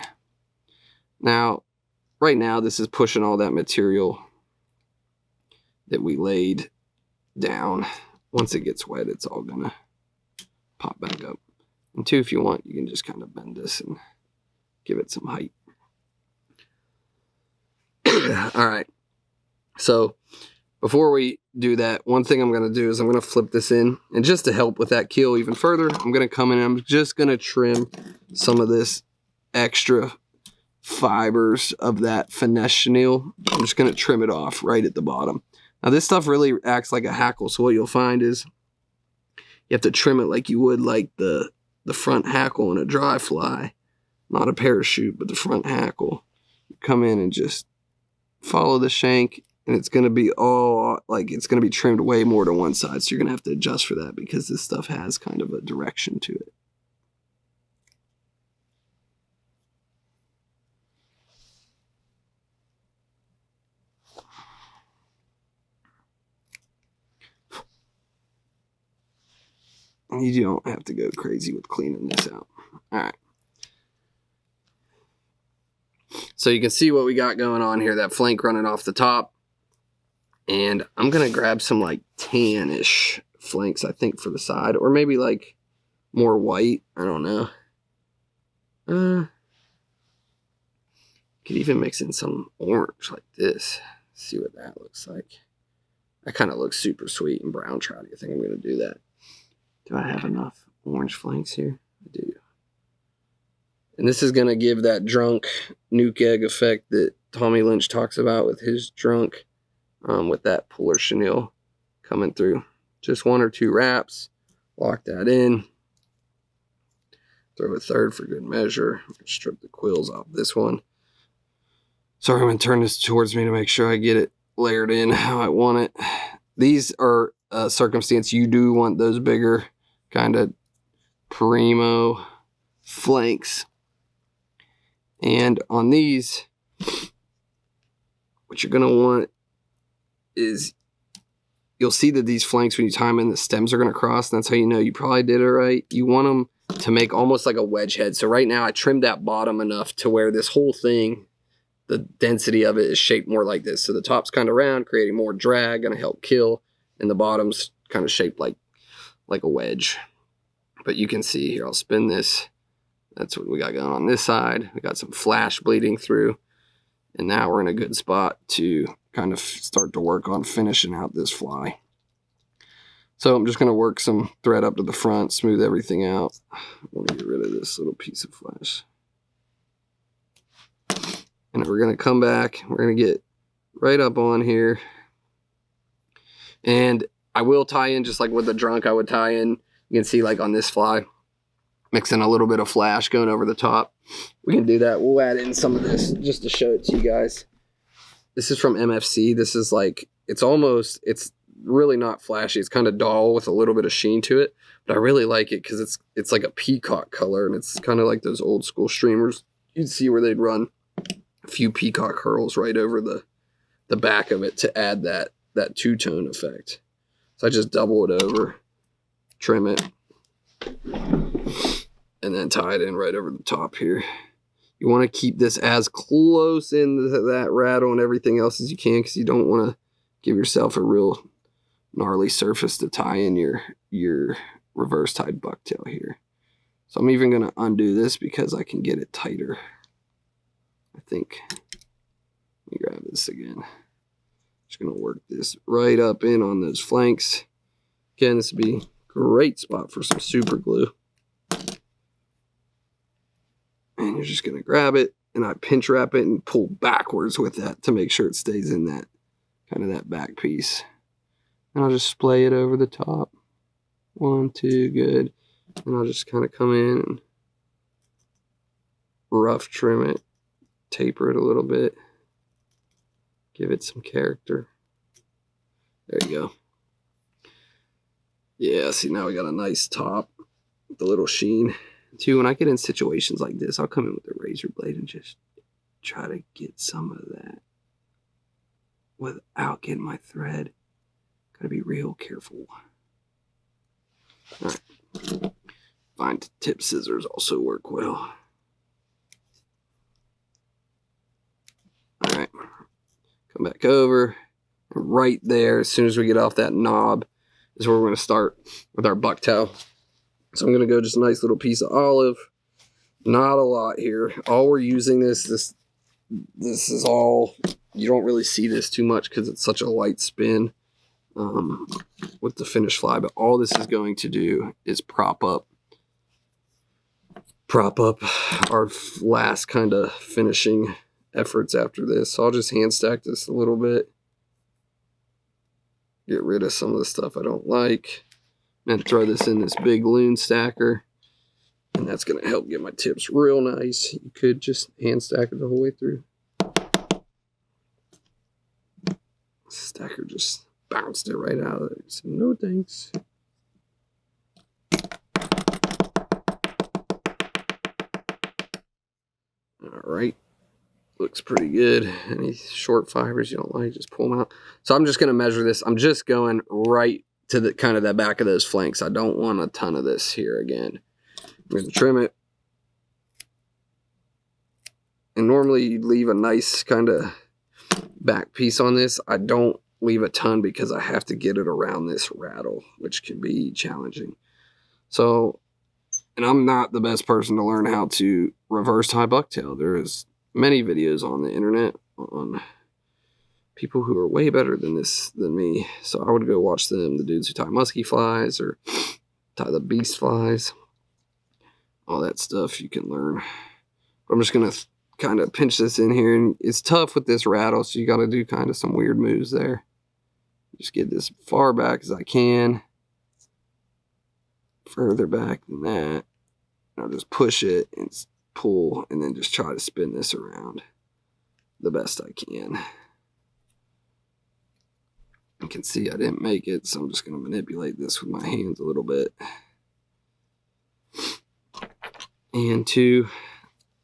Now, right now, this is pushing all that material that we laid down. Once it gets wet, it's all gonna pop back up. And 2, if you want, you can just kind of bend this and give it some height. All right. So before we do that, one thing I'm going to do is I'm going to flip this in. And just to help with that Keough even further, I'm going to come in and I'm just going to trim some of this extra fibers of that Finesse chenille. I'm just going to trim it off right at the bottom. Now this stuff really acts like a hackle. So what you'll find is you have to trim it like you would like the front hackle in a dry fly. Not a parachute, but the front hackle. You come in and just follow the shank. And it's going to be it's going to be trimmed way more to one side. So you're going to have to adjust for that because this stuff has kind of a direction to it. You don't have to go crazy with cleaning this out. All right. So you can see what we got going on here. That flank running off the top. And I'm going to grab some like tan-ish flanks, I think, for the side. Or maybe like more white. I don't know. Could even mix in some orange like this. See what that looks like. That kind of looks super sweet and brown trout. I think I'm going to do that. Do I have enough orange flanks here? I do. And this is going to give that drunk nuke egg effect that Tommy Lynch talks about with his drunk. With that polar chenille coming through. Just 1 or 2 wraps. Lock that in. Throw a third for good measure. Strip the quills off this one. Sorry, I'm going to turn this towards me to make sure I get it layered in how I want it. These are circumstance you do want those bigger kind of primo flanks. And on these, what you're going to want is you'll see that these flanks, when you tie them in, the stems are going to cross. And that's how you know you probably did it right. You want them to make almost like a wedge head. So right now I trimmed that bottom enough to where this whole thing, the density of it is shaped more like this. So the top's kind of round, creating more drag, going to help kill. And the bottom's kind of shaped like a wedge. But you can see here, I'll spin this. That's what we got going on this side. We got some flash bleeding through. And now we're in a good spot to kind of start to work on finishing out this fly. So I'm just going to work some thread up to the front, smooth everything out. I want to get rid of this little piece of flesh. And we're going to come back. We're going to get right up on here. And I will tie in just like with the drunk I would tie in. You can see like on this fly, mixing a little bit of flash going over the top. We can do that. We'll add in some of this just to show it to you guys. This is from MFC. This is like, it's really not flashy. It's kind of dull with a little bit of sheen to it, but I really like it because it's like a peacock color, and it's kind of like those old school streamers. You'd see where they'd run a few peacock curls right over the back of it to add that two-tone effect. So I just double it over, trim it, and then tie it in right over the top here. You want to keep this as close into that rattle and everything else as you can, because you don't want to give yourself a real gnarly surface to tie in your reverse tied bucktail here. So I'm even going to undo this because I can get it tighter. I think. Let me grab this again. Just going to work this right up in on those flanks. Again, this would be a great spot for some super glue. And you're just going to grab it, and I pinch wrap it and pull backwards with that to make sure it stays in that kind of that back piece. And I'll just splay it over the top. 1, 2, good. And I'll just kind of come in and rough trim it, taper it a little bit, give it some character. There you go. Yeah, see, now we got a nice top with the little sheen. Too, when I get in situations like this, I'll come in with a razor blade and just try to get some of that without getting my thread. Gotta be real careful. All right. Fine tip scissors also work well. All right. Come back over. And right there, as soon as we get off that knob, is where we're going to start with our bucktail. So I'm going to go just a nice little piece of olive. Not a lot here. All we're using this is all, you don't really see this too much because it's such a light spin with the finished fly. But all this is going to do is prop up our last kind of finishing efforts after this. So I'll just hand stack this a little bit. Get rid of some of the stuff I don't like. And throw this in this big loon stacker, and that's going to help get my tips real nice. You could just hand stack it the whole way through. Stacker just bounced it right out of there. So no thanks. All right. Looks pretty good. Any short fibers you don't like, just pull them out. So I'm just going to measure this. I'm just going right to the kind of the back of those flanks. I don't want a ton of this here again. I'm going to trim it. And normally you'd leave a nice kind of back piece on this. I don't leave a ton because I have to get it around this rattle, which can be challenging. So, and I'm not the best person to learn how to reverse tie bucktail. There is many videos on the internet on people who are way better than me. So I would go watch them, the dudes who tie musky flies or tie the beast flies. All that stuff you can learn. But I'm just going to kind of pinch this in here, and it's tough with this rattle, so you got to do kind of some weird moves there. Just get this far back as I can. Further back than that. I'll just push it and pull, and then just try to spin this around the best I can. You can see I didn't make it, so I'm just going to manipulate this with my hands a little bit. And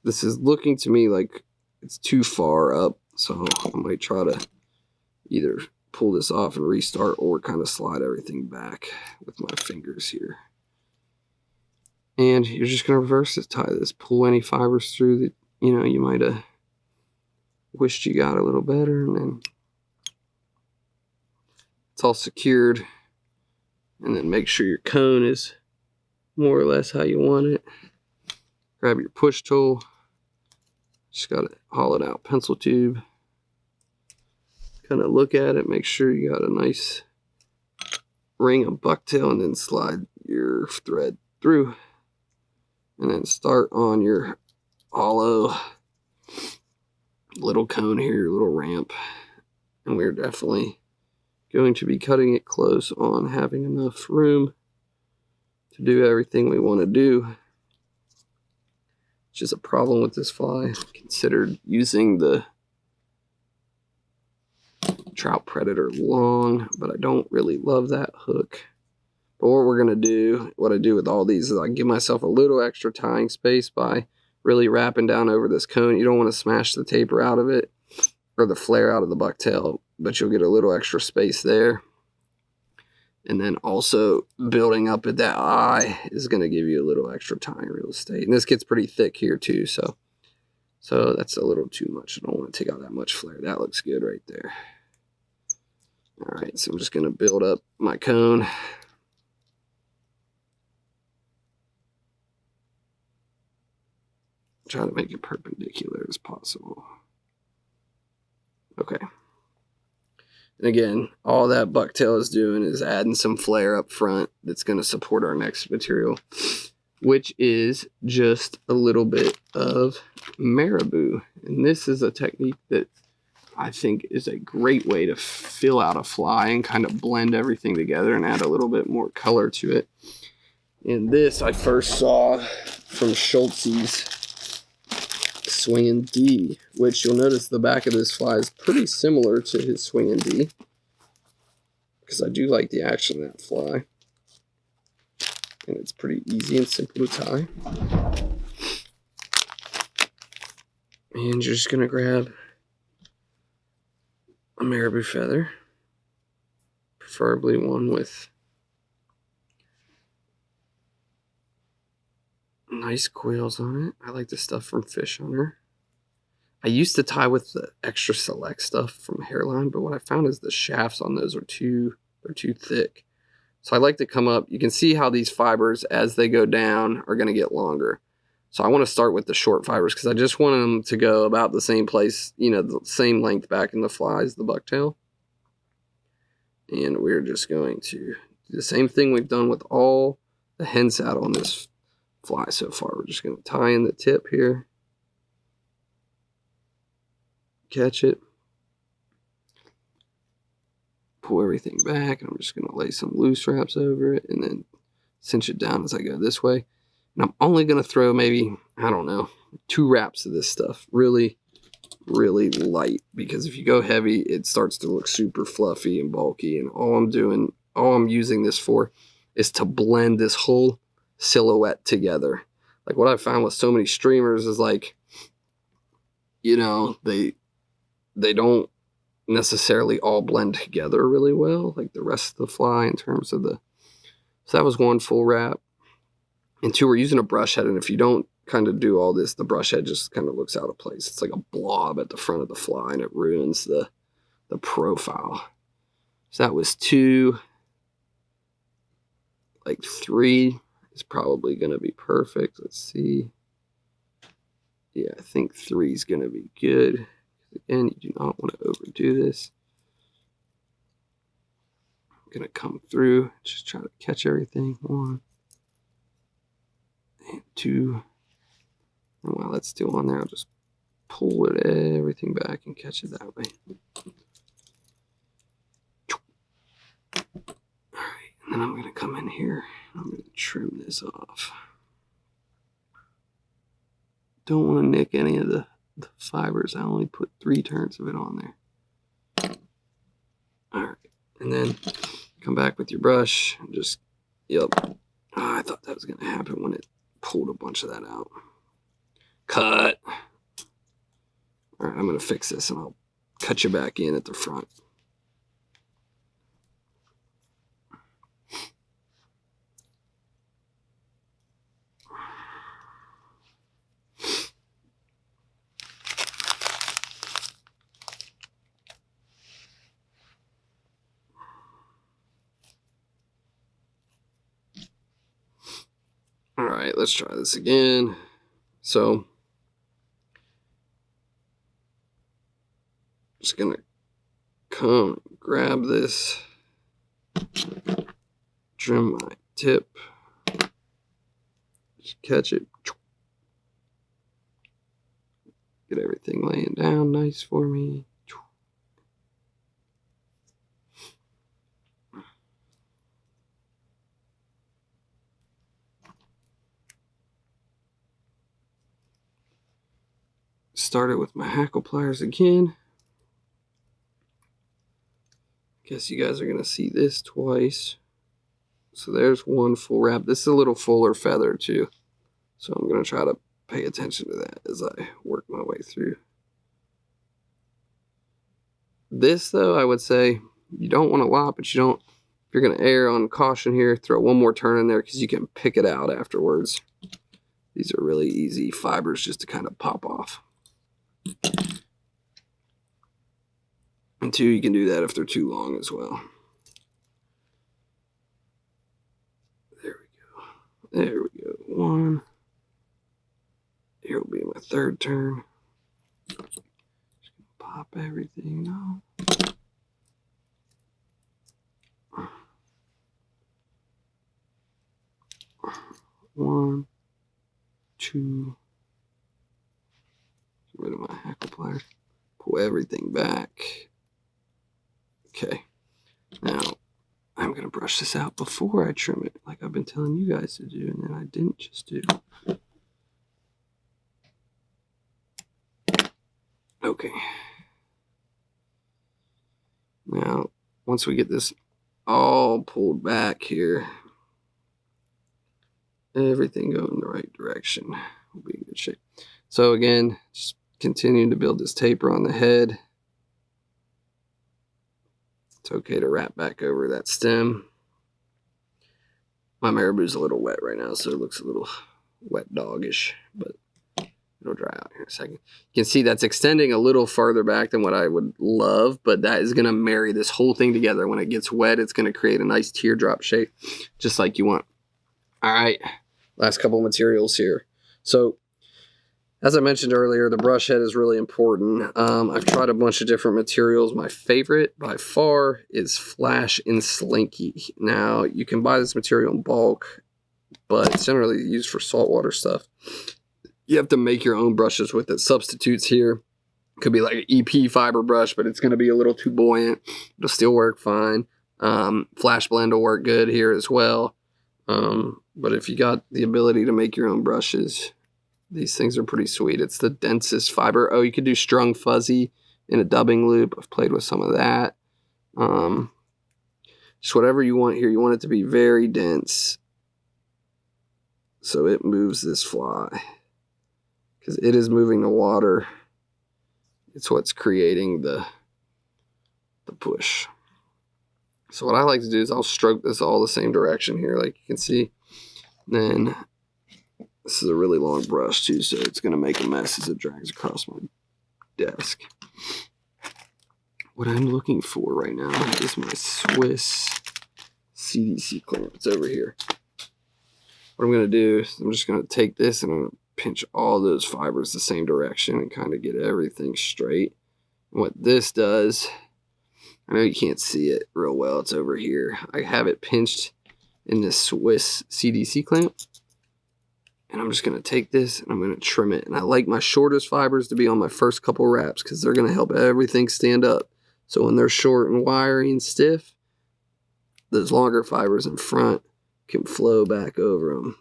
this is looking to me like it's too far up, so I might try to either pull this off and restart or kind of slide everything back with my fingers here. And you're just going to reverse this, tie this, pull any fibers through that, you might have wished you got a little better, and then it's all secured. And then make sure your cone is more or less how you want it. Grab your push tool, Just got a hollowed out pencil tube. Kind of look at it, make sure you got a nice ring of bucktail, and then slide your thread through. And then start on your hollow little cone here, your little ramp. And we're definitely going to be cutting it close on having enough room to do everything we want to do. Which is a problem with this fly. Considered using the Trout Predator long, but I don't really love that hook. But what we're going to do, what I do with all these is I give myself a little extra tying space by really wrapping down over this cone. You don't want to smash the taper out of it or the flare out of the bucktail, but you'll get a little extra space there. And then also building up at that eye is going to give you a little extra tying real estate. And this gets pretty thick here too, so that's a little too much. I don't want to take out that much flare. That looks good right there. All right, so I'm just going to build up my cone. Try to make it perpendicular as possible. Okay. And again, all that bucktail is doing is adding some flare up front that's going to support our next material, which is just a little bit of Marabou. And this is a technique that I think is a great way to fill out a fly and kind of blend everything together and add a little bit more color to it. And this I first saw from Schultz's Swingin' D, which you'll notice the back of this fly is pretty similar to his Swingin' D, because I do like the action of that fly, and it's pretty easy and simple to tie. And you're just going to grab a Marabou feather, preferably one with nice quills on it. I like the stuff from Fish Hunter. I used to tie with the extra select stuff from Hairline, but what I found is the shafts on those are too thick. So I like to come up. You can see how these fibers, as they go down, are going to get longer. So I want to start with the short fibers because I just want them to go about the same place, you know, the same length back in the fly as the bucktail. And we're just going to do the same thing we've done with all the hen saddle on this fly so far. We're just going to tie in the tip here, catch it, pull everything back, and I'm just going to lay some loose wraps over it and then cinch it down as I go this way. And I'm only going to throw maybe, I don't know, 2 wraps of this stuff, really light, because if you go heavy it starts to look super fluffy and bulky, and all I'm using this for is to blend this whole silhouette together. Like what I found with so many streamers is, like, you know, they don't necessarily all blend together really well, like the rest of the fly in terms of the. So that was 1 full wrap. And 2, we're using a brush head, and if you don't kind of do all this, the brush head just kind of looks out of place. It's like a blob at the front of the fly, and it ruins the profile. So that was 2. Like 3 is probably going to be perfect. Let's see. Yeah, I think 3 is going to be good. Again, you do not want to overdo this. I'm going to come through, just try to catch everything. 1 and 2. And while that's still on there, I'll just pull everything back and catch it that way. Alright, and then I'm going to come in here. I'm going to trim this off. Don't want to nick any of the fibers. I only put 3 turns of it on there. Alright, and then come back with your brush and just, yep. Oh, I thought that was going to happen when it pulled a bunch of that out. Cut. Alright, I'm going to fix this and I'll cut you back in at the front. Alright, let's try this again. So, Just gonna come grab this, trim my tip, just catch it, get everything laying down nice for me. Start it with my Hackle pliers again. Guess you guys are gonna see this twice. So there's one full wrap. This is a little fuller feather too. So I'm gonna try to pay attention to that as I work my way through. This though, I would say you don't want to lop, but you don't, if you're gonna err on caution here, throw one more turn in there because you can pick it out afterwards. These are really easy fibers just to kind of pop off. And two, you can do that if they're too long as well. There we go. There we go. One. Here will be my third turn. Just gonna pop everything now. One, two. Get rid of my Hackle pliers. Pull everything back. Okay, now I'm gonna brush this out before I trim it, like I've been telling you guys to do, and then I didn't just do. Okay. Now, once we get this all pulled back here, everything go in the right direction. We'll be in good shape. So again, just continuing to build this taper on the head. It's okay to wrap back over that stem. My Marabou's a little wet right now, so it looks a little wet doggish, but it'll dry out here in a second. You can see that's extending a little farther back than what I would love, but that is going to marry this whole thing together. When it gets wet, it's going to create a nice teardrop shape, just like you want. All right, last couple materials here. So, as I mentioned earlier, the brush head is really important. I've tried a bunch of different materials. My favorite by far is Flash and Slinky. Now, you can buy this material in bulk, but it's generally used for saltwater stuff. You have to make your own brushes with it. Substitutes here could be like an EP fiber brush, but it's going to be a little too buoyant. It'll still work fine. Flash blend will work good here as well. But if you got the ability to make your own brushes, these things are pretty sweet. It's the densest fiber. Oh, you could do strung fuzzy in a dubbing loop. I've played with some of that. Just whatever you want here. You want it to be very dense so it moves this fly, because it is moving the water. It's what's creating the push. So what I like to do is I'll stroke this all the same direction here, like you can see. Then this is a really long brush too, so it's going to make a mess as it drags across my desk. What I'm looking for right now is my Swiss CDC clamp. It's over here. What I'm going to do is I'm just going to take this and I'm going to pinch all those fibers the same direction and kind of get everything straight. And what this does, I know you can't see it real well, it's over here. I have it pinched in this Swiss CDC clamp. And I'm just going to take this and I'm going to trim it. And I like my shortest fibers to be on my first couple wraps because they're going to help everything stand up. So when they're short and wiry and stiff, those longer fibers in front can flow back over them.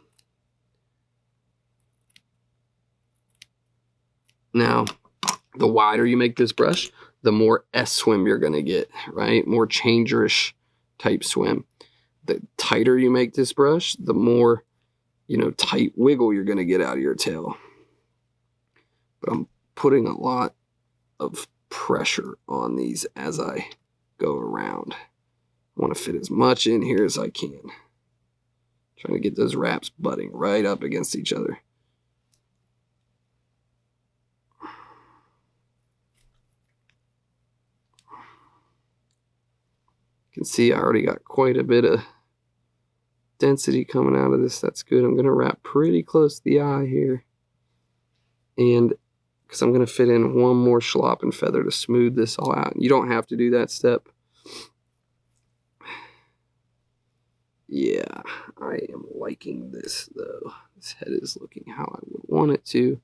Now, the wider you make this brush, the more S swim you're going to get, right? More changerish type swim. The tighter you make this brush, the more, tight wiggle you're going to get out of your tail. But I'm putting a lot of pressure on these as I go around. I want to fit as much in here as I can. Trying to get those wraps butting right up against each other. You can see I already got quite a bit of density coming out of this. That's good. I'm going to wrap pretty close to the eye here. And because I'm going to fit in one more schlappen feather to smooth this all out. You don't have to do that step. Yeah, I am liking this though. This head is looking how I would want it to.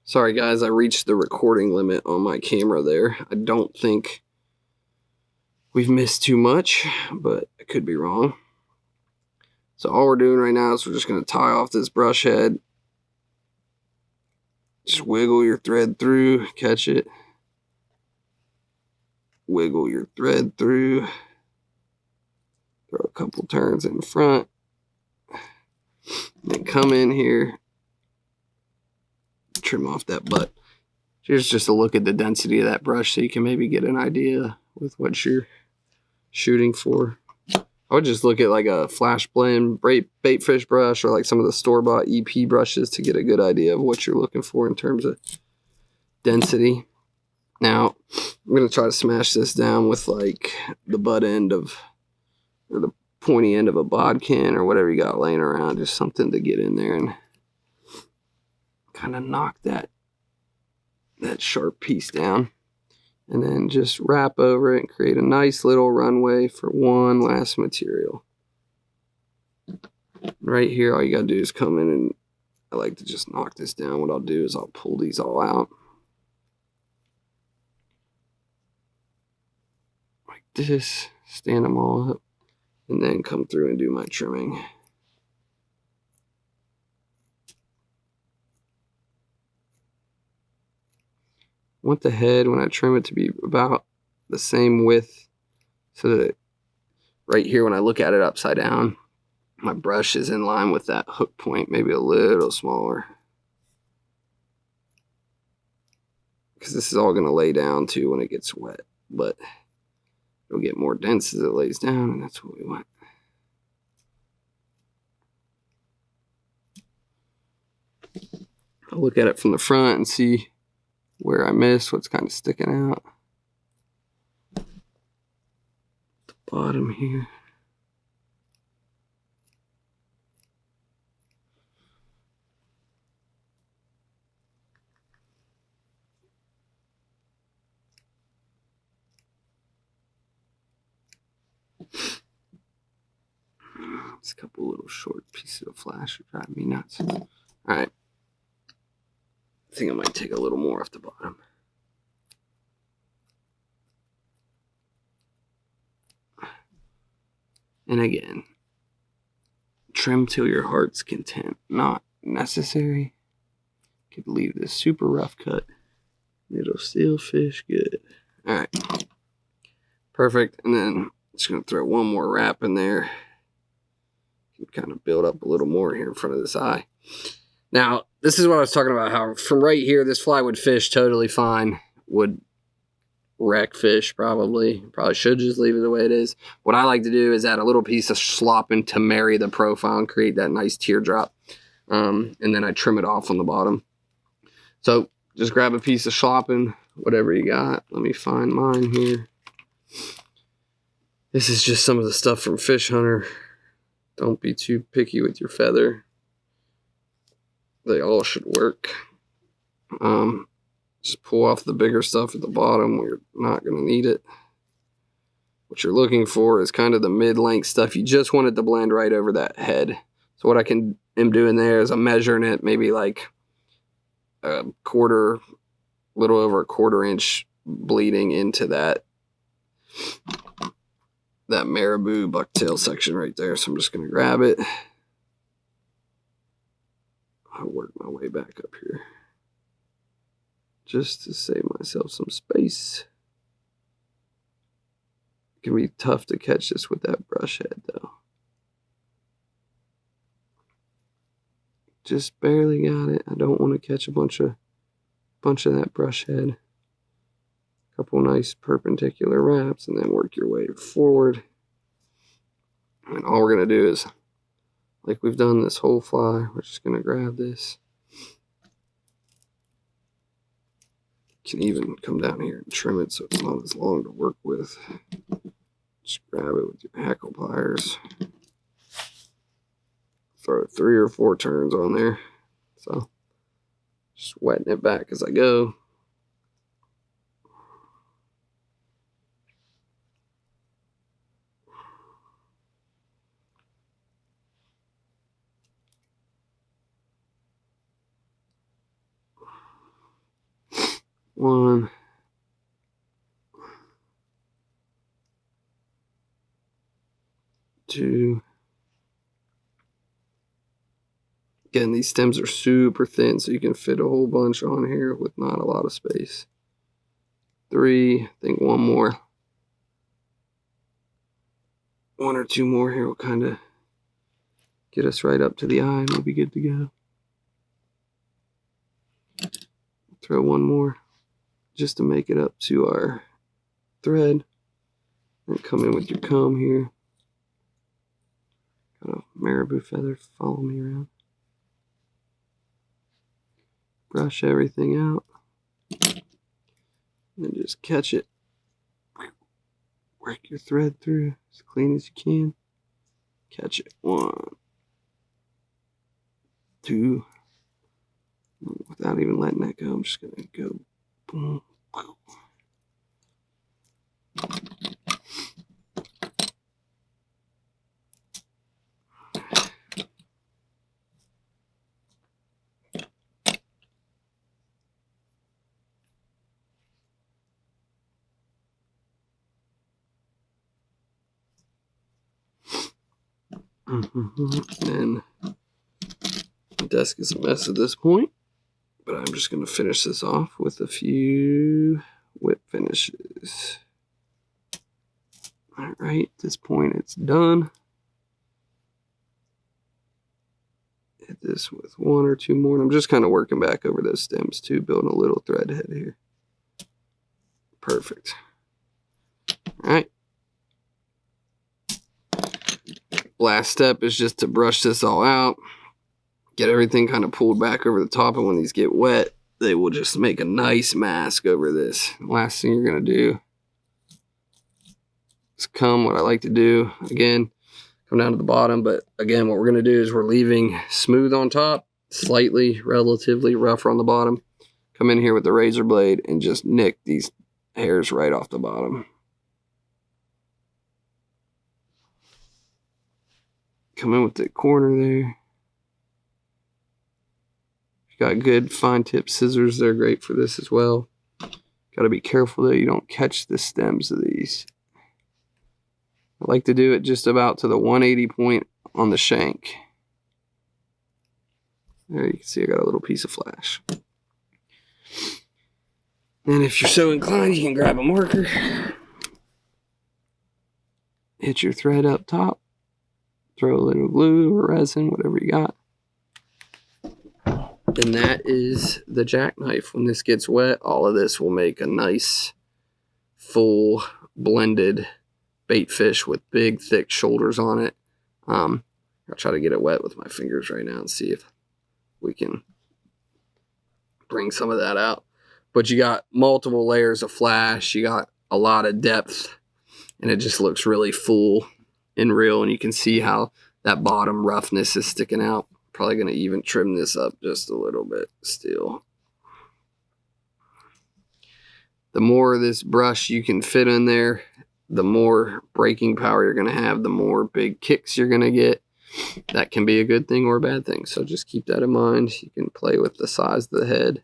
Sorry guys, I reached the recording limit on my camera there. I don't think we've missed too much, but I could be wrong. So all we're doing right now is we're just going to tie off this brush head. Just wiggle your thread through, catch it. Wiggle your thread through. Throw a couple turns in front. Then come in here. Trim off that butt. Here's just a look at the density of that brush so you can maybe get an idea with what you're shooting for. I would just look at like a flash blend bait fish brush or like some of the store-bought EP brushes to get a good idea of what you're looking for in terms of density. Now, I'm going to try to smash this down with like the butt end of, or the pointy end of a bodkin or whatever you got laying around. Just something to get in there and kind of knock that sharp piece down. And then just wrap over it and create a nice little runway for one last material. Right here, all you gotta do is come in, and I like to just knock this down. What I'll do is I'll pull these all out. Like this, stand them all up, and then come through and do my trimming. I want the head, when I trim it, to be about the same width so that right here when I look at it upside down, my brush is in line with that hook point, maybe a little smaller. Because this is all going to lay down too when it gets wet, but it'll get more dense as it lays down, and that's what we want. I'll look at it from the front and see where I miss, what's kind of sticking out. The bottom here. It's a couple little short pieces of flash are driving me nuts. All right. I think I might take a little more off the bottom. And again, trim till your heart's content. Not necessary. Could leave this super rough cut. It'll still fish good. All right. Perfect. And then just going to throw one more wrap in there. Can kind of build up a little more here in front of this eye. Now, this is what I was talking about, how from right here, this fly would fish totally fine. Would wreck fish, probably. Probably should just leave it the way it is. What I like to do is add a little piece of schlappen to marry the profile and create that nice teardrop. And then I trim it off on the bottom. So just grab a piece of schlappen, whatever you got. Let me find mine here. This is just some of the stuff from Fish Hunter. Don't be too picky with your feather. They all should work. Just pull off the bigger stuff at the bottom where you're not going to need it. What you're looking for is kind of the mid-length stuff. You just want it to blend right over that head. So what I am doing there is I'm measuring it maybe like a quarter, little over a quarter-inch bleeding into that Marabou bucktail section right there. So I'm just going to grab it. I'll work my way back up here just to save myself some space. It can be tough to catch this with that brush head though. Just barely got it. I don't want to catch a bunch of that brush head. Couple nice perpendicular wraps and then work your way forward. And all we're going to do is, like we've done this whole fly, we're just going to grab this. You can even come down here and trim it so it's not as long to work with. Just grab it with your hackle pliers. Throw 3 or 4 turns on there. So just wetting it back as I go. One, two. Again, these stems are super thin, so you can fit a whole bunch on here with not a lot of space. 3, I think one more. 1 or 2 more here will kind of get us right up to the eye and we'll be good to go. Throw one more just to make it up to our thread. And come in with your comb here. Got a marabou feather, follow me around. Brush everything out. And just catch it. Work your thread through as clean as you can. Catch it. 1, 2. Without even letting that go, I'm just going to go boom. And the desk is a mess at this point, but I'm just going to finish this off with a few whip finishes. All right, at this point it's done. Hit this with 1 or 2 more, and I'm just kind of working back over those stems too, building a little thread head here. Perfect. All right. Last step is just to brush this all out, get everything kind of pulled back over the top, and when these get wet, they will just make a nice mask over this. Last thing you're going to do is come, what I like to do, again, come down to the bottom, but again, what we're going to do is we're leaving smooth on top, slightly, relatively rougher on the bottom. Come in here with the razor blade and just nick these hairs right off the bottom. Come in with the corner there. Got good fine tip scissors. They're great for this as well. Got to be careful that you don't catch the stems of these. I like to do it just about to the 180 point on the shank. There you can see I got a little piece of flash. And if you're so inclined, you can grab a marker. Hit your thread up top. Throw a little glue or resin, whatever you got. And that is the jackknife. When this gets wet, all of this will make a nice, full, blended bait fish with big, thick shoulders on it. I'll try to get it wet with my fingers right now and see if we can bring some of that out. But you got multiple layers of flash. You got a lot of depth. And it just looks really full and real. And you can see how that bottom roughness is sticking out. Probably going to even trim this up just a little bit still. The more of this brush you can fit in there, the more breaking power you're going to have, the more big kicks you're going to get. That can be a good thing or a bad thing. So just keep that in mind. You can play with the size of the head.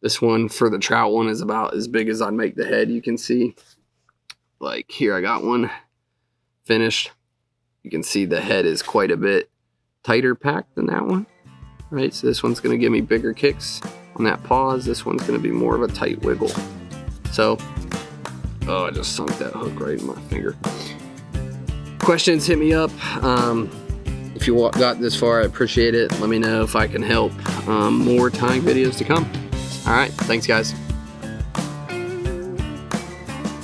This one for the trout one is about as big as I'd make the head. You can see, like here I got one finished. You can see the head is quite a bit tighter packed than that one. Right, so this one's going to give me bigger kicks on that pause. This one's going to be more of a tight wiggle. So, oh, I just sunk that hook right in my finger. Questions, hit me up. If you got this far, I appreciate it. Let me know if I can help. More tying videos to come. All right, thanks guys.